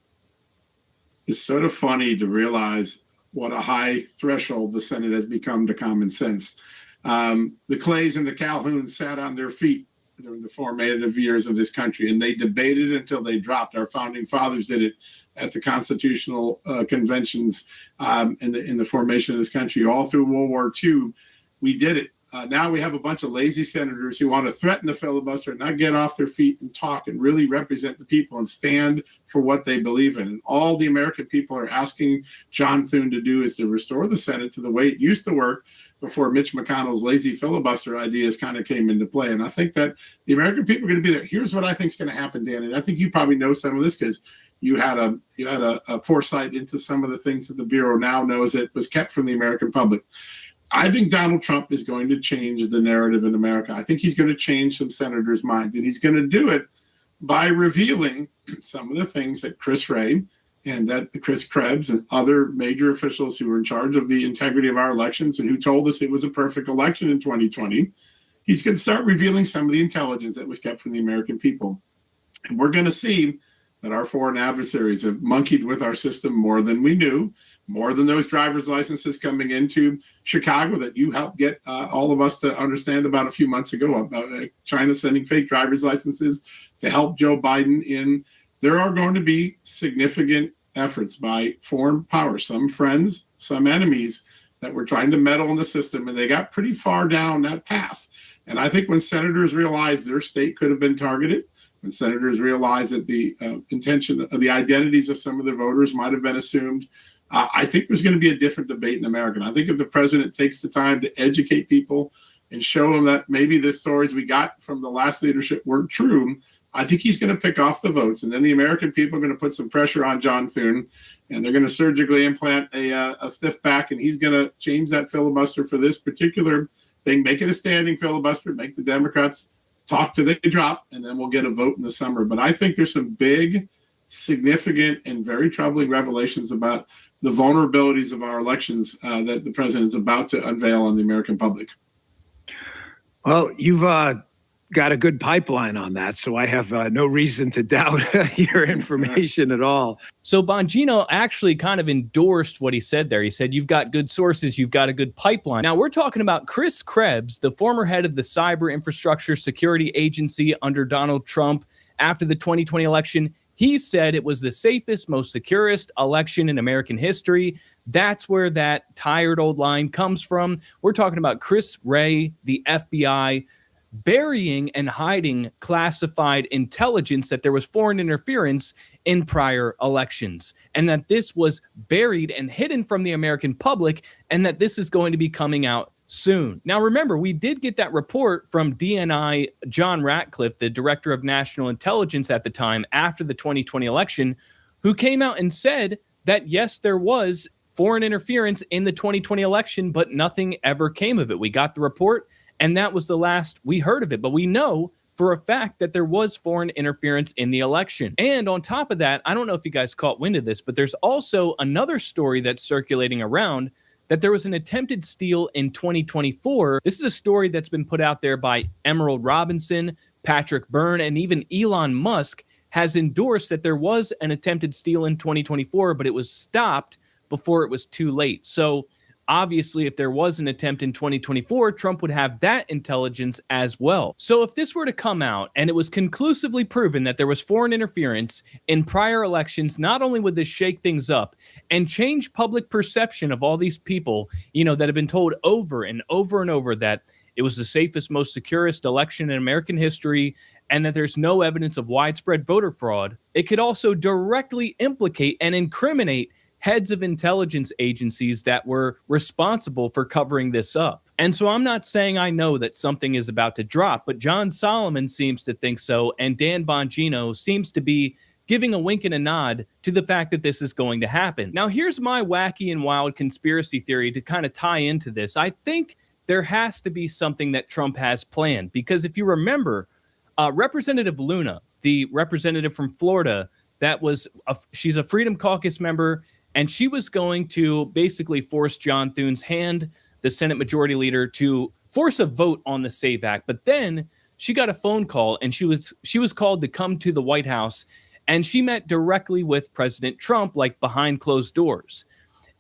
It's sort of funny to realize what a high threshold the Senate has become to common sense. The Clays and the Calhouns sat on their feet during the formative years of this country, and they debated until they dropped. Our founding fathers did it at the constitutional conventions in the formation of this country. All through World War II, we did it. Now we have a bunch of lazy senators who want to threaten the filibuster and not get off their feet and talk and really represent the people and stand for what they believe in. And all the American people are asking John Thune to do is to restore the Senate to the way it used to work before Mitch McConnell's lazy filibuster ideas kind of came into play. And I think that the American people are going to be there. Here's what I think is going to happen, Dan. And I think you probably know some of this because you had a foresight into some of the things that the Bureau now knows that was kept from the American public. I think Donald Trump is going to change the narrative in America. I think he's going to change some senators' minds, and he's going to do it by revealing some of the things that Chris Wray and that Chris Krebs and other major officials who were in charge of the integrity of our elections and who told us it was a perfect election in 2020, he's going to start revealing some of the intelligence that was kept from the American people. And we're going to see that our foreign adversaries have monkeyed with our system more than we knew, more than those driver's licenses coming into Chicago that you helped get all of us to understand about a few months ago, about China sending fake driver's licenses to help Joe Biden in. There are going to be significant efforts by foreign powers, some friends, some enemies, that were trying to meddle in the system, and they got pretty far down that path. And I think when senators realized their state could have been targeted, when senators realized that the intention of the identities of some of their voters might have been assumed, I think there's going to be a different debate in America. And I think if the president takes the time to educate people and show them that maybe the stories we got from the last leadership weren't true, I think he's going to pick off the votes. And then the American people are going to put some pressure on John Thune, and they're going to surgically implant a stiff back, and he's going to change that filibuster for this particular thing, make it a standing filibuster, make the Democrats talk till they drop, and then we'll get a vote in the summer. But I think there's some big, significant, and very troubling revelations about the vulnerabilities of our elections that the president is about to unveil on the American public. Well, you've got a good pipeline on that, so I have no reason to doubt your information at all. So Bongino actually kind of endorsed what he said there. He said, you've got good sources, you've got a good pipeline. Now, we're talking about Chris Krebs, the former head of the Cyber Infrastructure Security Agency under Donald Trump after the 2020 election. He said it was the safest, most securest election in American history. That's where that tired old line comes from. We're talking about Chris Wray, the FBI, burying and hiding classified intelligence that there was foreign interference in prior elections, and that this was buried and hidden from the American public, and that this is going to be coming out soon. Now, remember, we did get that report from DNI John Ratcliffe, the director of national intelligence at the time after the 2020 election, who came out and said that, yes, there was foreign interference in the 2020 election, but nothing ever came of it. We got the report, and that was the last we heard of it. But we know for a fact that there was foreign interference in the election. And on top of that, I don't know if you guys caught wind of this, but there's also another story that's circulating around that there was an attempted steal in 2024. This is a story that's been put out there by Emerald Robinson, Patrick Byrne, and even Elon Musk has endorsed that there was an attempted steal in 2024, but it was stopped before it was too late. So obviously, if there was an attempt in 2024, Trump would have that intelligence as well. So if this were to come out and it was conclusively proven that there was foreign interference in prior elections, not only would this shake things up and change public perception of all these people, that have been told over and over and over that it was the safest, most securest election in American history, and that there's no evidence of widespread voter fraud, it could also directly implicate and incriminate heads of intelligence agencies that were responsible for covering this up. And so I'm not saying I know that something is about to drop, but John Solomon seems to think so, and Dan Bongino seems to be giving a wink and a nod to the fact that this is going to happen. Now, here's my wacky and wild conspiracy theory to kind of tie into this. I think there has to be something that Trump has planned, because if you remember, Representative Luna, the representative from Florida, she's a Freedom Caucus member, and she was going to basically force John Thune's hand, the Senate Majority Leader, to force a vote on the SAVE Act. But then she got a phone call, and she was called to come to the White House, and she met directly with President Trump, like behind closed doors.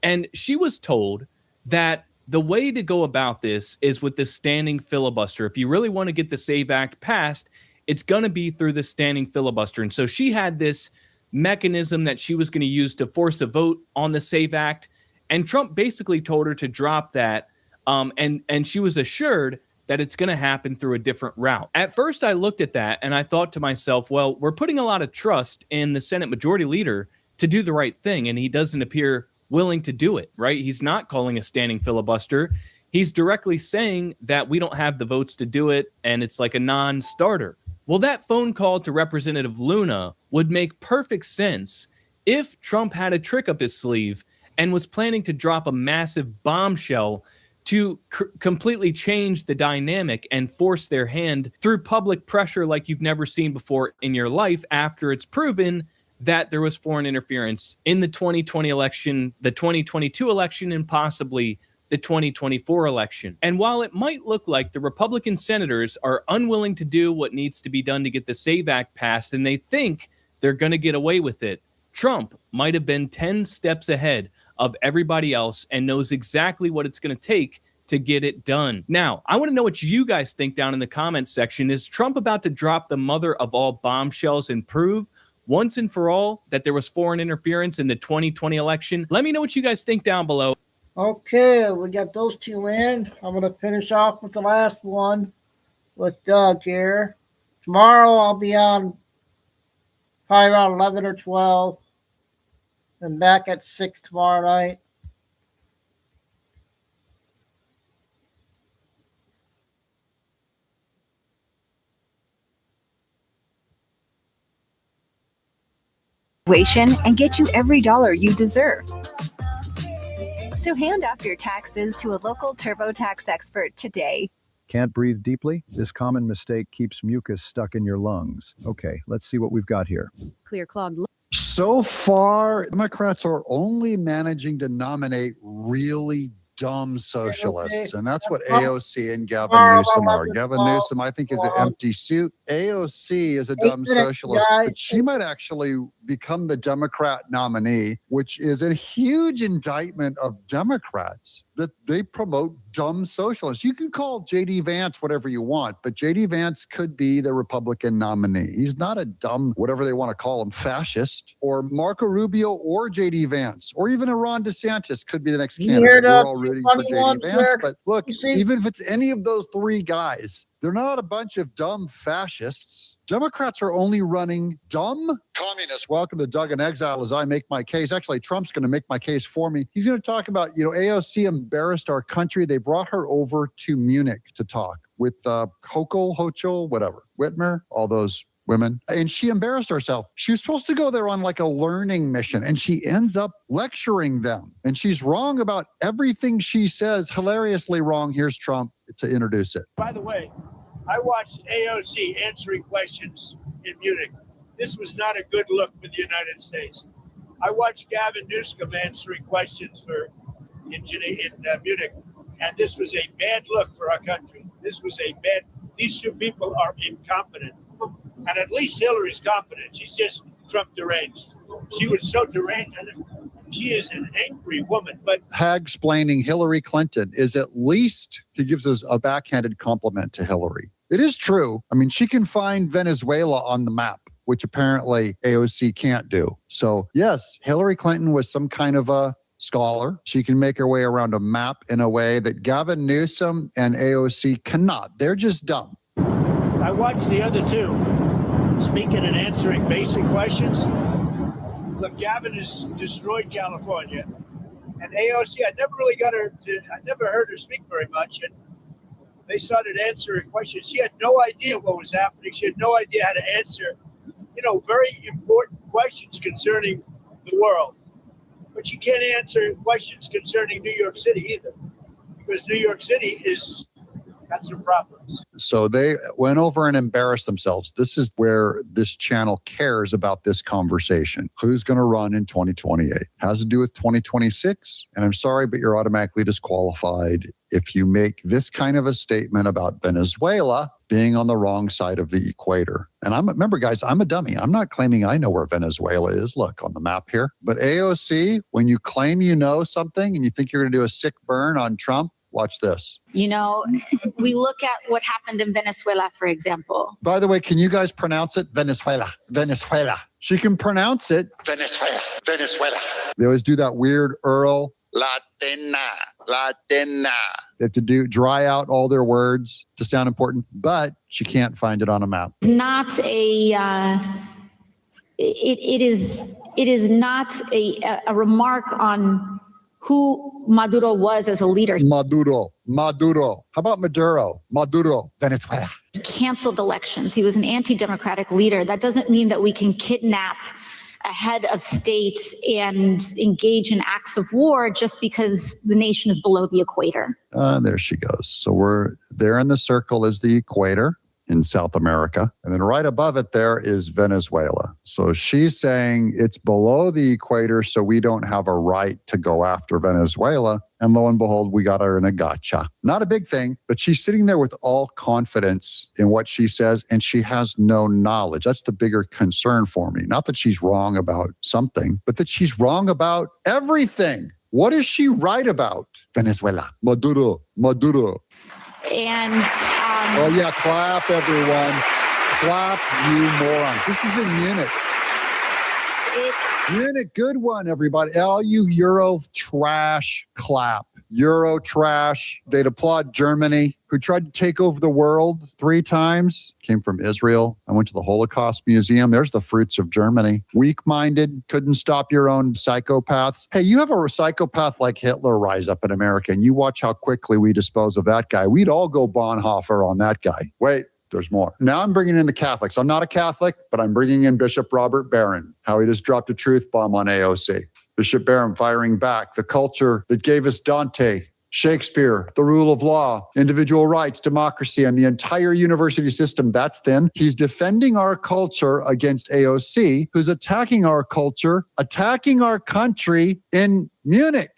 And she was told that the way to go about this is with the standing filibuster. If you really want to get the SAVE Act passed, it's going to be through the standing filibuster. And so she had this mechanism that she was going to use to force a vote on the SAVE Act, and Trump basically told her to drop that, and she was assured that it's going to happen through a different route. At first, I looked at that and I thought to myself, well, we're putting a lot of trust in the Senate Majority Leader to do the right thing, and he doesn't appear willing to do it, right? He's not calling a standing filibuster. He's directly saying that we don't have the votes to do it, and it's like a non-starter. Well, that phone call to Representative Luna would make perfect sense if Trump had a trick up his sleeve and was planning to drop a massive bombshell to completely change the dynamic and force their hand through public pressure like you've never seen before in your life after it's proven that there was foreign interference in the 2020 election, the 2022 election, and possibly the 2024 election. And while it might look like the Republican senators are unwilling to do what needs to be done to get the SAVE Act passed, and they think they're going to get away with it, Trump might have been 10 steps ahead of everybody else and knows exactly what it's going to take to get it done. Now, I want to know what you guys think down in the comments section. Is Trump about to drop the mother of all bombshells and prove once and for all that there was foreign interference in the 2020 election? Let me know what you guys think down below. Okay, we got those two in. I'm going to finish off with the last one with Doug here. Tomorrow I'll be on probably around 11 or 12 and back at 6 tomorrow night. And get you every dollar you deserve. So hand off your taxes to a local TurboTax expert today. Can't breathe deeply? This common mistake keeps mucus stuck in your lungs. Okay, let's see what we've got here. Clear clogged lungs. So far, Democrats are only managing to nominate really dumb socialists. And that's what Oh. AOC and Gavin Newsom are. Gavin Newsom, I think, is an empty suit. AOC is a dumb socialist, but she might actually become the Democrat nominee, which is a huge indictment of Democrats that they promote dumb socialists. You can call J.D. Vance whatever you want, but J.D. Vance could be the Republican nominee. He's not a dumb, whatever they want to call him, fascist, or Marco Rubio or J.D. Vance, or even a Ron DeSantis could be the next candidate. We're all rooting for J.D. Vance, but look, even if it's any of those three guys, they're not a bunch of dumb fascists. Democrats are only running dumb communists. Welcome to Doug in Exile as I make my case. Actually, Trump's going to make my case for me. He's going to talk about, AOC embarrassed our country. They brought her over to Munich to talk with Hochul, whatever, Whitmer, all those women. And she embarrassed herself. She was supposed to go there on like a learning mission, and she ends up lecturing them. And she's wrong about everything she says, hilariously wrong. Here's Trump to introduce it. By the way, I watched AOC answering questions in Munich. This was not a good look for the United States. I watched Gavin Newsom answering questions in Munich, and this was a bad look for our country. These two people are incompetent. And at least Hillary's competent. She's just Trump deranged. She was so deranged. She is an angry woman, but Hag-splaining Hillary Clinton is at least, he gives us a backhanded compliment to Hillary. It is true. I mean, she can find Venezuela on the map, which apparently AOC can't do. So yes, Hillary Clinton was some kind of a scholar. She can make her way around a map in a way that Gavin Newsom and AOC cannot. They're just dumb. I watched the other two speaking and answering basic questions. Look, Gavin has destroyed California. And AOC, I never heard her speak very much. And they started answering questions. She had no idea what was happening. She had no idea how to answer, very important questions concerning the world. But she can't answer questions concerning New York City either, because New York City got some problems. So they went over and embarrassed themselves. This is where this channel cares about this conversation. Who's going to run in 2028? Has to do with 2026. And I'm sorry, but you're automatically disqualified if you make this kind of a statement about Venezuela being on the wrong side of the equator. And remember, guys, I'm a dummy. I'm not claiming I know where Venezuela is. Look on the map here. But AOC, when you claim you know something and you think you're going to do a sick burn on Trump, watch this. We look at what happened in Venezuela, for example. By the way, can you guys pronounce it? Venezuela. She can pronounce it. Venezuela. They always do that weird Earl. Latina. They have to dry out all their words to sound important, but she can't find it on a map. It's not it is not a remark on who Maduro was as a leader. Maduro. How about Maduro? Maduro, Venezuela. He canceled elections. He was an anti-democratic leader. That doesn't mean that we can kidnap a head of state and engage in acts of war just because the nation is below the equator. There she goes. So we're there in the circle is the equator in South America. And then right above it there is Venezuela. So she's saying it's below the equator, so we don't have a right to go after Venezuela. And lo and behold, we got her in a gotcha. Not a big thing, but she's sitting there with all confidence in what she says, and she has no knowledge. That's the bigger concern for me. Not that she's wrong about something, but that she's wrong about everything. What is she right about? Venezuela. Maduro. And oh yeah, clap everyone. Clap, you morons. This was in Munich. Munich, good one, everybody. All you Euro trash, clap. Euro trash. They'd applaud Germany, who tried to take over the world 3 times. Came from Israel. I went to the Holocaust Museum. There's the fruits of Germany. Weak-minded, couldn't stop your own psychopaths. Hey, you have a psychopath like Hitler rise up in America, and you watch how quickly we dispose of that guy. We'd all go Bonhoeffer on that guy. Wait. There's more. Now I'm bringing in the Catholics. I'm not a Catholic, but I'm bringing in Bishop Robert Barron, how he just dropped a truth bomb on AOC. Bishop Barron firing back. The culture that gave us Dante, Shakespeare, the rule of law, individual rights, democracy, and the entire university system, that's thin. He's defending our culture against AOC, who's attacking our culture, attacking our country in Munich.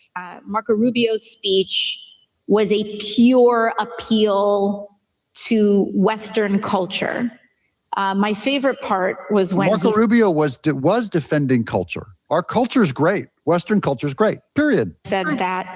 Marco Rubio's speech was a pure appeal to Western culture. My favorite part was when Marco Rubio was defending culture. Our culture is great. Western culture is great, period. Said that